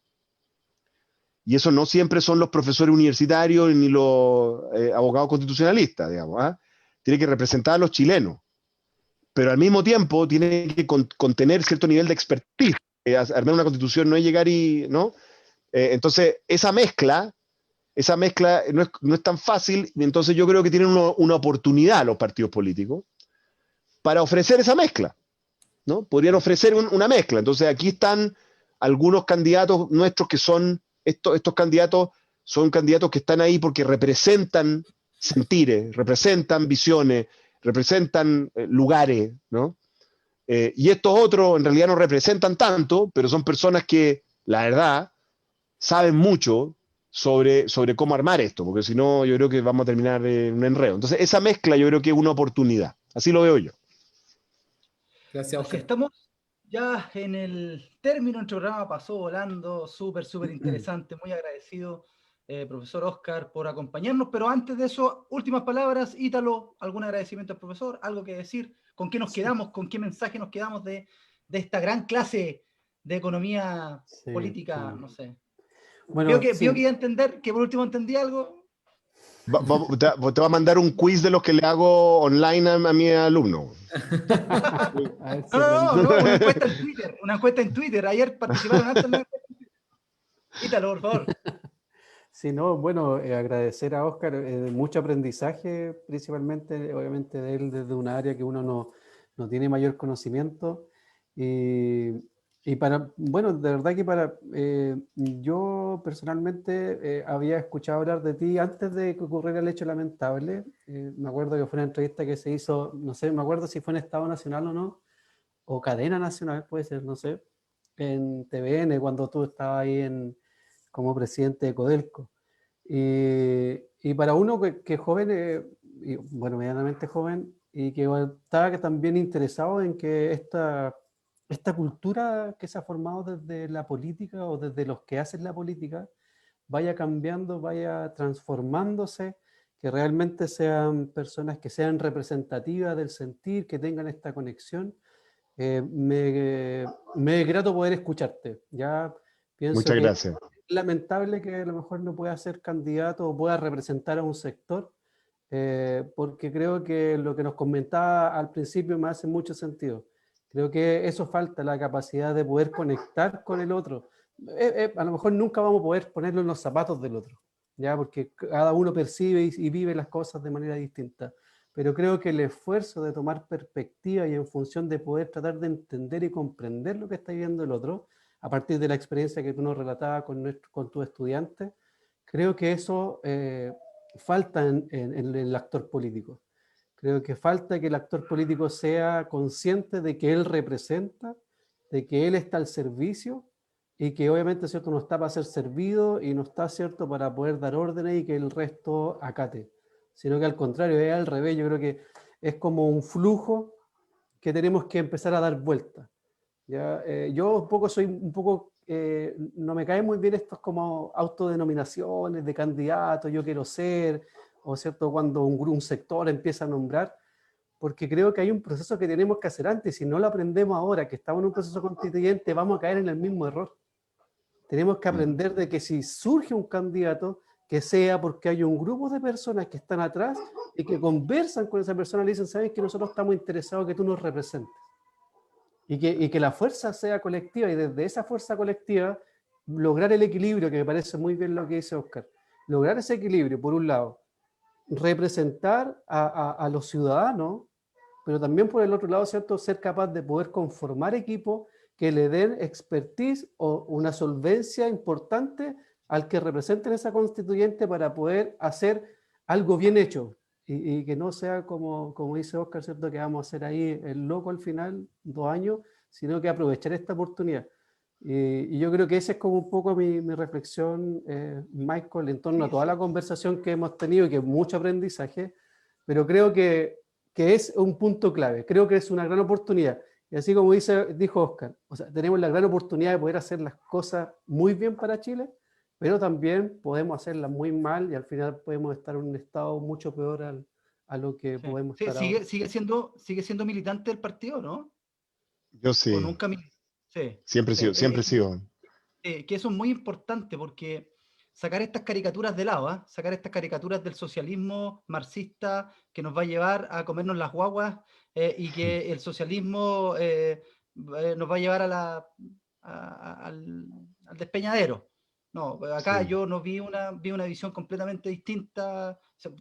C: y eso no siempre son los profesores universitarios ni los abogados constitucionalistas, digamos, ¿ah? Tiene que representar a los chilenos, pero al mismo tiempo tiene que contener cierto nivel de expertise. Armar una constitución no es llegar y, ¿no? Entonces, esa mezcla no es tan fácil, y entonces yo creo que tienen una oportunidad los partidos políticos para ofrecer esa mezcla, ¿no? Podrían ofrecer una mezcla. Entonces, aquí están algunos candidatos nuestros que son, estos candidatos son candidatos que están ahí porque representan sentires, representan visiones, representan lugares, ¿no? Y estos otros en realidad no representan tanto, pero son personas que, la verdad, saben mucho sobre cómo armar esto, porque si no, yo creo que vamos a terminar en un enredo. Entonces, esa mezcla yo creo que es una oportunidad. Así lo veo yo.
B: Gracias, Oscar. Así estamos ya en el término. Nuestro programa pasó volando, súper interesante. Muy agradecido, profesor Oscar, por acompañarnos. Pero antes de eso, últimas palabras. Ítalo, ¿algún agradecimiento al profesor? ¿Algo que decir? ¿Con qué nos quedamos? ¿Con qué mensaje nos quedamos de esta gran clase de economía política? No sé. Bueno, vio que iba a entender, que por último entendí algo.
C: Te va a mandar un quiz de los que le hago online a mi alumno.
B: No, una encuesta en Twitter. Ayer participaron antes en la encuesta en Twitter. Quítalo, por favor.
D: Sí, no, bueno, agradecer a Oscar, mucho aprendizaje, principalmente, obviamente, de él desde un área que uno no tiene mayor conocimiento. Y bueno, de verdad que yo personalmente había escuchado hablar de ti antes de que ocurriera el hecho lamentable. Me acuerdo que fue una entrevista que se hizo, no sé, me acuerdo si fue en Estado Nacional o no, o Cadena Nacional, puede ser, no sé, en TVN, cuando tú estabas ahí como presidente de Codelco. Y para uno que es joven, y, bueno, medianamente joven, y que estaba también interesado en que esta cultura que se ha formado desde la política o desde los que hacen la política vaya cambiando, vaya transformándose, que realmente sean personas que sean representativas del sentir, que tengan esta conexión. Me es grato poder escucharte. Ya pienso
C: Muchas gracias.
D: Es lamentable que a lo mejor no pueda ser candidato o pueda representar a un sector, porque creo que lo que nos comentaba al principio me hace mucho sentido. Creo que eso falta, la capacidad de poder conectar con el otro. A lo mejor nunca vamos a poder ponerlo en los zapatos del otro, ¿ya? Porque cada uno percibe y vive las cosas de manera distinta. Pero creo que el esfuerzo de tomar perspectiva y en función de poder tratar de entender y comprender lo que está viviendo el otro, a partir de la experiencia que tú nos relatabas con tus estudiantes, creo que eso falta en el actor político. Creo que falta que el actor político sea consciente de que él representa, de que él está al servicio y que obviamente, ¿cierto?, no está para ser servido y no está, ¿cierto?, para poder dar órdenes y que el resto acate, sino que al contrario, es al revés. Yo creo que es como un flujo que tenemos que empezar a dar vuelta. ¿ya? Yo un poco soy un poco, no me caen muy bien estos como autodenominaciones de candidatos, yo quiero ser, o cierto, cuando un sector empieza a nombrar, porque creo que hay un proceso que tenemos que hacer antes. Si no lo aprendemos ahora, que estamos en un proceso constituyente, vamos a caer en el mismo error. Tenemos que aprender de que si surge un candidato, que sea porque hay un grupo de personas que están atrás y que conversan con esa persona y le dicen, sabes que nosotros estamos interesados que tú nos representes. Y que la fuerza sea colectiva, y desde esa fuerza colectiva lograr el equilibrio, que me parece muy bien lo que dice Óscar. Lograr ese equilibrio, por un lado, representar a los ciudadanos, pero también por el otro lado, ¿cierto?, ser capaz de poder conformar equipos que le den expertise o una solvencia importante al que representen esa constituyente para poder hacer algo bien hecho y que no sea como dice Óscar, ¿cierto?, que vamos a hacer ahí el loco al final, 2 años, sino que aprovechar esta oportunidad. Y yo creo que esa es como un poco mi reflexión, Michael, en torno a toda la conversación que hemos tenido y que es mucho aprendizaje, pero creo que es un punto clave, creo que es una gran oportunidad. Y así como dijo Óscar, o sea, tenemos la gran oportunidad de poder hacer las cosas muy bien para Chile, pero también podemos hacerlas muy mal y al final podemos estar en un estado mucho peor a lo que podemos estar ahora.
B: Sigue siendo militante del partido, ¿no?
C: Yo
B: O
C: sí.
B: nunca sí.
C: Siempre he sido.
B: Que eso es muy importante porque sacar estas caricaturas de lado, sacar estas caricaturas del socialismo marxista que nos va a llevar a comernos las guaguas y que el socialismo nos va a llevar al despeñadero. No, acá
C: Sí.
B: yo no vi una visión completamente distinta. O sea,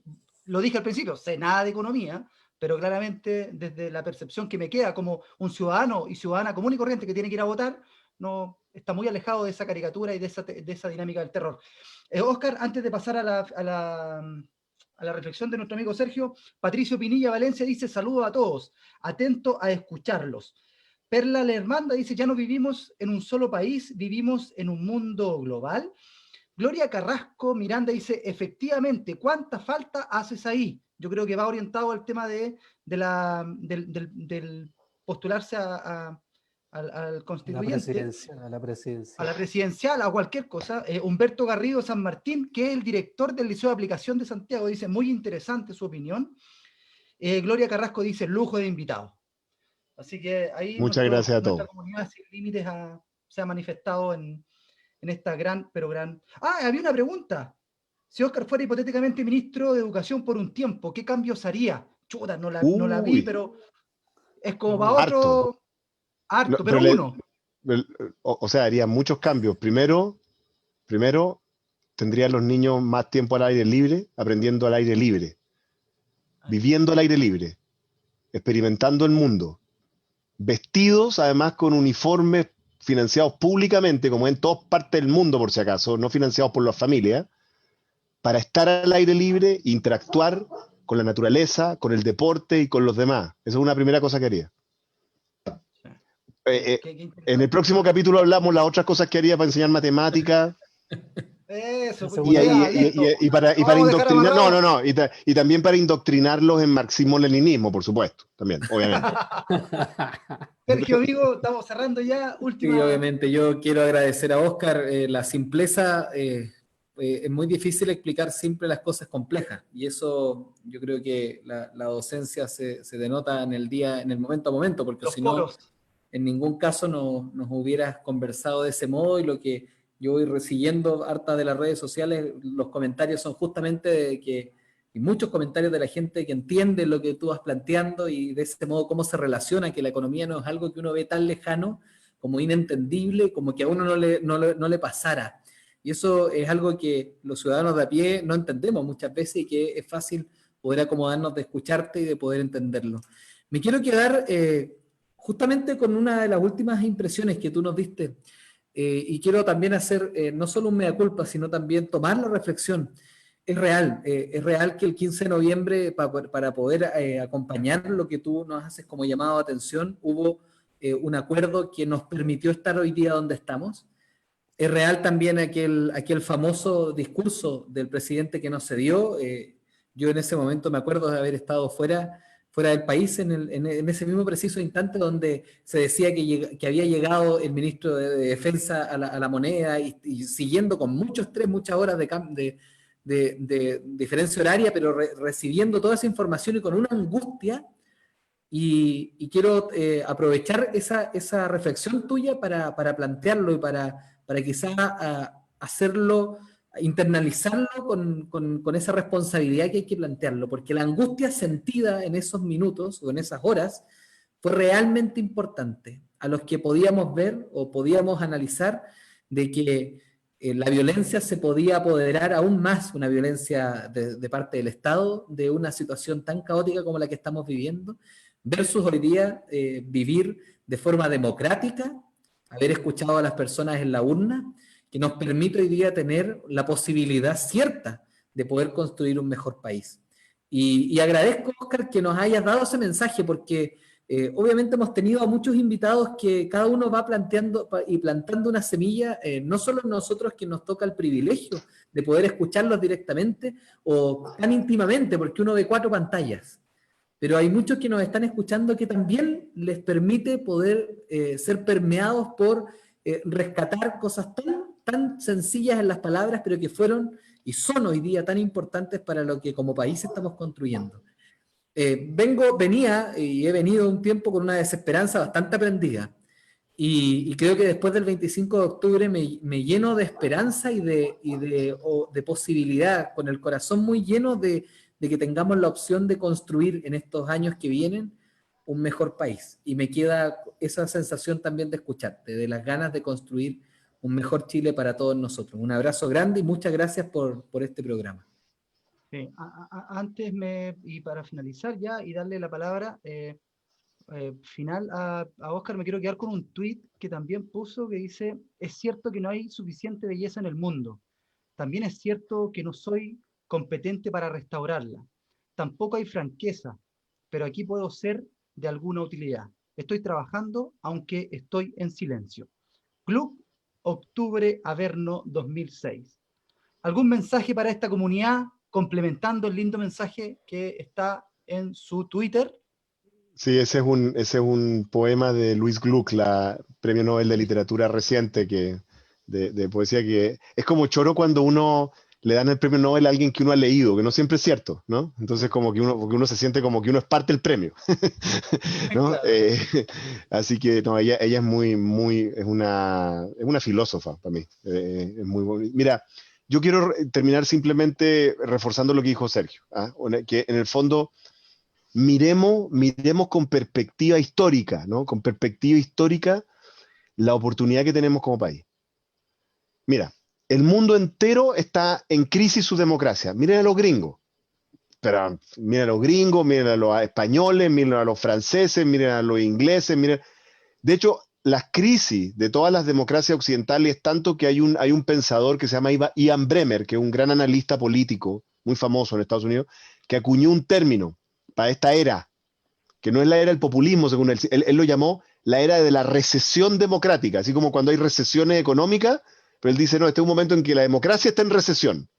B: lo dije al principio, sé nada de economía, pero claramente desde la percepción que me queda como un ciudadano y ciudadana común y corriente que tiene que ir a votar, no está muy alejado de esa caricatura y de esa dinámica del terror. Óscar, antes de pasar a la reflexión de nuestro amigo Sergio, Patricio Pinilla Valencia dice, saludos a todos, atento a escucharlos. Perla Lermanda dice, ya no vivimos en un solo país, vivimos en un mundo global. Gloria Carrasco Miranda dice, efectivamente, ¿cuánta falta haces ahí? Yo creo que va orientado al tema del postularse al constituyente.
D: A la presidencia.
B: A la presidencial, a cualquier cosa. Humberto Garrido San Martín, que es el director del Liceo de Aplicación de Santiago, dice, muy interesante su opinión. Gloria Carrasco dice, lujo de invitado. Así que ahí
C: muchas gracias a todos.
B: Nuestra comunidad sin límites se ha manifestado en esta gran. Había una pregunta. Si Óscar fuera hipotéticamente ministro de Educación por un tiempo, ¿qué cambios haría? Chuta, no la vi, pero es como para otro. Harto, pero uno.
C: O sea, haría muchos cambios. Primero, tendría a los niños más tiempo al aire libre, aprendiendo al aire libre, viviendo al aire libre, experimentando el mundo, vestidos además con uniformes financiados públicamente, como en todas partes del mundo por si acaso, no financiados por las familias, para estar al aire libre, interactuar con la naturaleza, con el deporte y con los demás. Esa es una primera cosa que haría. En el próximo capítulo hablamos las otras cosas que haría para enseñar matemáticas.
B: Eso,
C: y para indoctrinar, y también para indoctrinarlos en marxismo-leninismo, por supuesto, también, obviamente.
B: Sergio, amigo, estamos cerrando ya. Última.
A: Sí, obviamente, yo quiero agradecer a Óscar la simpleza. Es muy difícil explicar siempre las cosas complejas, y eso yo creo que la docencia se denota en el momento a momento, porque si no, en ningún caso nos hubieras conversado de ese modo. Y lo que yo voy recibiendo harta de las redes sociales, los comentarios son justamente de que, y muchos comentarios de la gente que entiende lo que tú vas planteando y de ese modo cómo se relaciona, que la economía no es algo que uno ve tan lejano, como inentendible, como que a uno no le pasara. Y eso es algo que los ciudadanos de a pie no entendemos muchas veces, y que es fácil poder acomodarnos de escucharte y de poder entenderlo. Me quiero quedar justamente con una de las últimas impresiones que tú nos diste, y quiero también hacer no solo un mea culpa, sino también tomar la reflexión. Es real que el 15 de noviembre, para poder acompañar lo que tú nos haces como llamado de atención, hubo un acuerdo que nos permitió estar hoy día donde estamos. Es real también aquel famoso discurso del presidente que nos cedió. Yo en ese momento me acuerdo de haber estado fuera fuera del país en ese mismo preciso instante donde se decía que había llegado el ministro de Defensa a la Moneda y siguiendo con mucho estrés, muchas horas de diferencia horaria, pero recibiendo toda esa información y con una angustia. Y quiero aprovechar esa reflexión tuya para plantearlo y para quizás hacerlo, internalizarlo con esa responsabilidad que hay que plantearlo, porque la angustia sentida en esos minutos o en esas horas fue realmente importante, a los que podíamos ver o podíamos analizar de que la violencia se podía apoderar aún más, una violencia de parte del Estado, de una situación tan caótica como la que estamos viviendo, versus hoy día vivir de forma democrática, haber escuchado a las personas en la urna, que nos permite hoy día tener la posibilidad cierta de poder construir un mejor país. Y agradezco, Óscar, que nos hayas dado ese mensaje, porque obviamente hemos tenido a muchos invitados que cada uno va planteando y plantando una semilla, no solo nosotros que nos toca el privilegio de poder escucharlos directamente o tan íntimamente, porque uno ve 4 pantallas, pero hay muchos que nos están escuchando que también les permite poder ser permeados por rescatar cosas tan sencillas en las palabras, pero que fueron y son hoy día tan importantes para lo que como país estamos construyendo. Venía y he venido un tiempo con una desesperanza bastante aprendida, y creo que después del 25 de octubre me lleno de esperanza y de posibilidad, con el corazón muy lleno de que tengamos la opción de construir en estos años que vienen un mejor país. Y me queda esa sensación también de escucharte, de las ganas de construir un mejor Chile para todos nosotros. Un abrazo grande y muchas gracias por este programa.
B: Sí. Antes, y para finalizar ya y darle la palabra final a Óscar, me quiero quedar con un tuit que también puso que dice: es cierto que no hay suficiente belleza en el mundo. También es cierto que no soy competente para restaurarla. Tampoco hay franqueza, pero aquí puedo ser de alguna utilidad. Estoy trabajando, aunque estoy en silencio. Club Octubre Averno 2006. ¿Algún mensaje para esta comunidad, complementando el lindo mensaje que está en su Twitter?
C: Sí, ese es un poema de Louise Gluck, la premio Nobel de Literatura reciente, de poesía, que es como choro cuando uno le dan el premio Nobel a alguien que uno ha leído, que no siempre es cierto, ¿no? Entonces como que porque uno se siente como que uno es parte del premio, ¿no?
B: Claro.
C: Así que no, ella es es una filósofa para mí. Es muy bonita. Mira, yo quiero terminar simplemente reforzando lo que dijo Sergio, ¿ah? Que en el fondo miremos con perspectiva histórica, ¿no? Con perspectiva histórica la oportunidad que tenemos como país. Mira, el mundo entero está en crisis su democracia. Miren a los gringos. Pero miren a los gringos, miren a los españoles, miren a los franceses, miren a los ingleses, miren. De hecho, las crisis de todas las democracias occidentales es tanto que hay un pensador que se llama Ian Bremmer, que es un gran analista político, muy famoso en Estados Unidos, que acuñó un término para esta era, que no es la era del populismo, según él. Él lo llamó la era de la recesión democrática, así como cuando hay recesiones económicas, pero él dice, no, este es un momento en que la democracia está en recesión,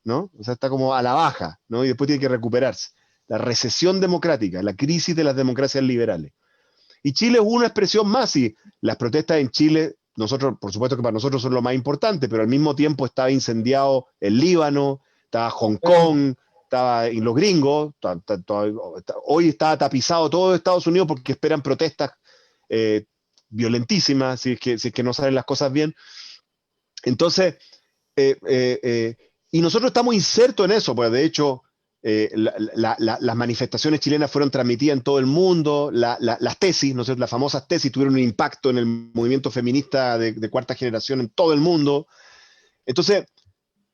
C: ¿no? O sea, está como a la baja, ¿no? Y después tiene que recuperarse. La recesión democrática, la crisis de las democracias liberales. Y Chile es una expresión más, y las protestas en Chile, nosotros, por supuesto que para nosotros son lo más importante, pero al mismo tiempo estaba incendiado el Líbano, estaba Hong Kong, estaba en los gringos, hoy está tapizado todo Estados Unidos porque esperan protestas violentísimas, si es que no salen las cosas bien. Entonces, y nosotros estamos insertos en eso, pues de hecho, las manifestaciones chilenas fueron transmitidas en todo el mundo, las tesis, ¿no sé? Las famosas tesis tuvieron un impacto en el movimiento feminista de cuarta generación en todo el mundo. Entonces,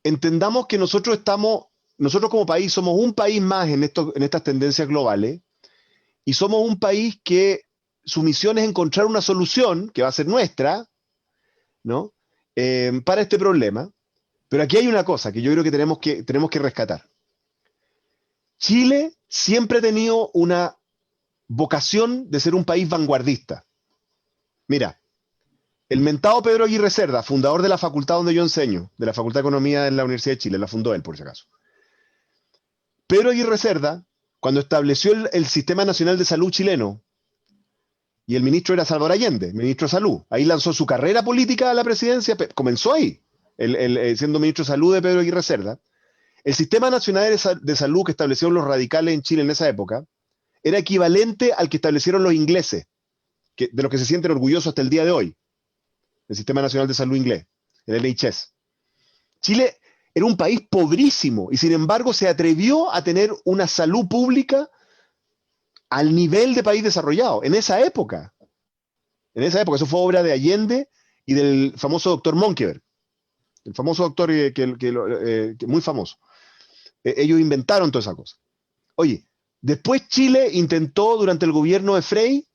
C: entendamos que nosotros como país somos un país más en estas tendencias globales, y somos un país que su misión es encontrar una solución, que va a ser nuestra, ¿no? Para este problema. Pero aquí hay una cosa que yo creo que tenemos que rescatar. Chile siempre ha tenido una vocación de ser un país vanguardista. Mira, el mentado Pedro Aguirre Cerda, fundador de la facultad donde yo enseño, de la Facultad de Economía en la Universidad de Chile, la fundó él, por si acaso. Pedro Aguirre Cerda cuando estableció el Sistema Nacional de Salud chileno, y el ministro era Salvador Allende, ministro de Salud. Ahí lanzó su carrera política a la presidencia, comenzó ahí, siendo ministro de Salud de Pedro Aguirre Cerda. El Sistema Nacional de Salud que establecieron los radicales en Chile en esa época era equivalente al que establecieron los ingleses, de los que se sienten orgullosos hasta el día de hoy. El Sistema Nacional de Salud inglés, el NHS. Chile era un país pobrísimo y sin embargo se atrevió a tener una salud pública al nivel de país desarrollado, en esa época. En esa época, eso fue obra de Allende y del famoso doctor Monkeberg, el famoso doctor muy famoso. Ellos inventaron toda esa cosa. Oye, después Chile intentó, durante el gobierno de Frei,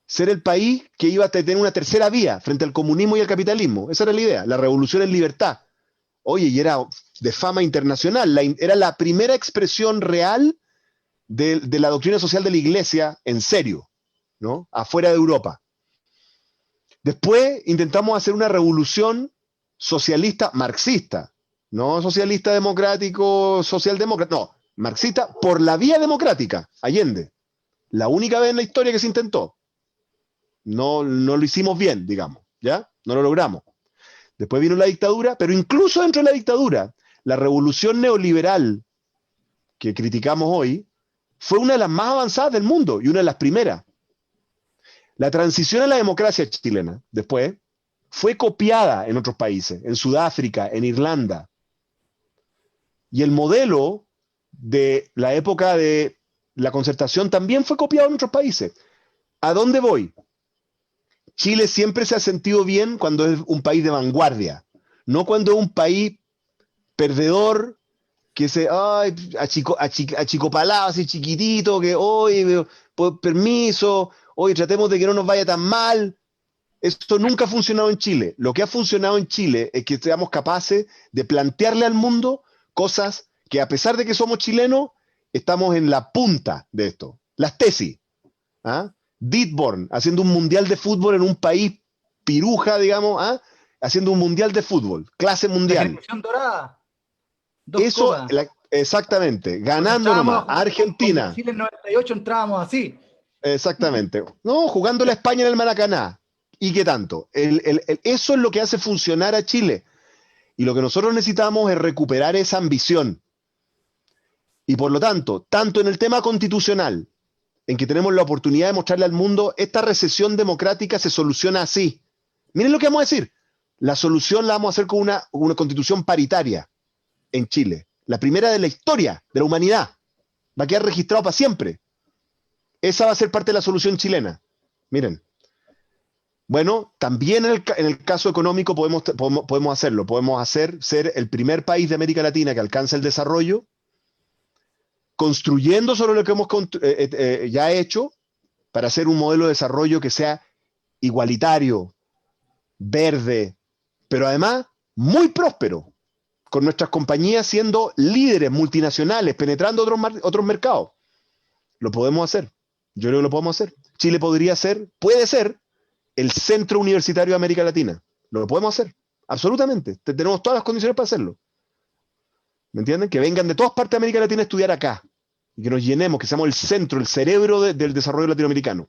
C: ser el país que iba a tener una tercera vía frente al comunismo y al capitalismo. Esa era la idea, la revolución en libertad. Oye, y era de fama internacional, era la primera expresión real de la doctrina social de la Iglesia en serio, ¿no? Afuera de Europa. Después intentamos hacer una revolución socialista marxista, no socialista democrático, socialdemócrata, no, marxista por la vía democrática, Allende. La única vez en la historia que se intentó. No lo hicimos bien, digamos, ¿ya? No lo logramos. Después vino la dictadura, pero incluso dentro de la dictadura, la revolución neoliberal que criticamos hoy fue una de las más avanzadas del mundo y una de las primeras. La transición a la democracia chilena, después, fue copiada en otros países, en Sudáfrica, en Irlanda. Y el modelo de la época de la concertación también fue copiado en otros países. ¿A dónde voy? Chile siempre se ha sentido bien cuando es un país de vanguardia, no cuando es un país perdedor, que se achicopalado, así chiquitito, que hoy, permiso, hoy tratemos de que no nos vaya tan mal. Esto nunca ha funcionado en Chile. Lo que ha funcionado en Chile es que seamos capaces de plantearle al mundo cosas que, a pesar de que somos chilenos, estamos en la punta de esto. Las tesis. Ditborn, haciendo un mundial de fútbol en un país piruja, digamos, haciendo un mundial de fútbol, clase mundial.
B: La generación dorada.
C: Eso, exactamente, ganando nomás a Argentina.
B: Con Chile en 98 entrábamos así.
C: Exactamente. No, jugando la España en el Maracaná. ¿Y qué tanto? Eso es lo que hace funcionar a Chile. Y lo que nosotros necesitamos es recuperar esa ambición. Y por lo tanto, tanto en el tema constitucional, en que tenemos la oportunidad de mostrarle al mundo, esta recesión democrática se soluciona así. Miren lo que vamos a decir. La solución la vamos a hacer con una constitución paritaria en Chile. La primera de la historia de la humanidad. Va a quedar registrado para siempre. Esa va a ser parte de la solución chilena. Miren. Bueno, también en el caso económico podemos hacerlo. Podemos ser el primer país de América Latina que alcanza el desarrollo, construyendo sobre lo que hemos ya hecho, para hacer un modelo de desarrollo que sea igualitario, verde, pero además muy próspero, con nuestras compañías siendo líderes multinacionales, penetrando otros mercados. Lo podemos hacer. Yo creo que lo podemos hacer. Chile puede ser el centro universitario de América Latina. Lo podemos hacer, absolutamente. Tenemos todas las condiciones para hacerlo. ¿Me entienden? Que vengan de todas partes de América Latina a estudiar acá. Y que nos llenemos, que seamos el centro, el cerebro del desarrollo latinoamericano.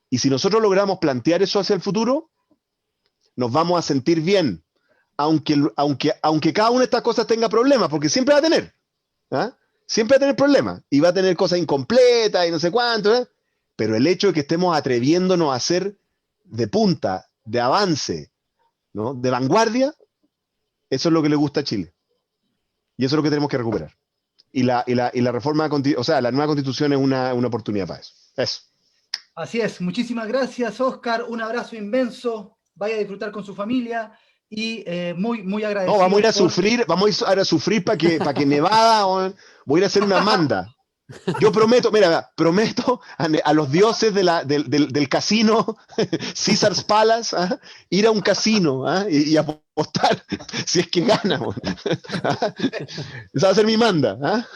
C: Y si nosotros logramos plantear eso hacia el futuro, nos vamos a sentir bien. Aunque cada una de estas cosas tenga problemas, porque siempre va a tener. Siempre va a tener problemas. Y va a tener cosas incompletas y no sé cuánto. Pero el hecho de que estemos atreviéndonos a ser de punta, de avance, ¿no? De vanguardia, eso es lo que le gusta a Chile. Y eso es lo que tenemos que recuperar. Y la reforma, o sea, la nueva constitución es una oportunidad para eso. Eso.
B: Así es. Muchísimas gracias, Óscar. Un abrazo inmenso. Vaya a disfrutar con su familia. Y muy, muy agradecido.
C: No, vamos a ir a sufrir para que Nevada, voy a ir a hacer una manda. Yo prometo a los dioses del casino, Caesar's Palace, ir a un casino y apostar si es que gana. Esa va a ser mi manda.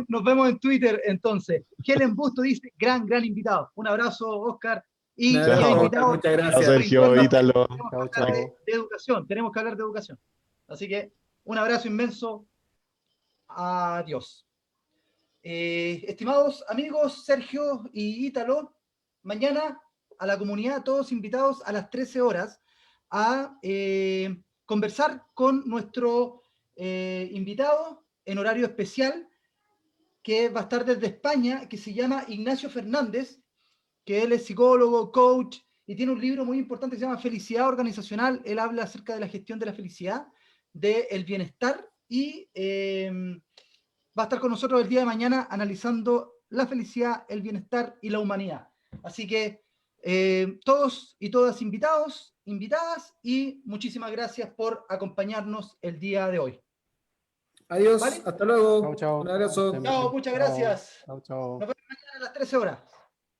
B: Nos vemos en Twitter entonces. Helen Busto dice, gran invitado. Un abrazo, Óscar. Y invitado,
A: muchas gracias.
C: Sergio, Ítalo.
B: Tenemos que hablar de educación. Así que un abrazo inmenso. Adiós. Estimados amigos, Sergio y Ítalo, mañana a la comunidad, todos invitados a las 13 horas a conversar con nuestro invitado en horario especial, que va a estar desde España, que se llama Ignacio Fernández, que él es psicólogo, coach, y tiene un libro muy importante que se llama Felicidad Organizacional. Él habla acerca de la gestión de la felicidad, del bienestar, y va a estar con nosotros el día de mañana analizando la felicidad, el bienestar y la humanidad. Así que todos y todas invitados, invitadas, y muchísimas gracias por acompañarnos el día de hoy.
A: Adiós,
B: ¿Vale?
A: hasta luego.
D: Chao, chao.
A: Un abrazo.
B: Chao, muchas gracias.
D: Chao, chao.
B: Nos vemos mañana a las 13 horas.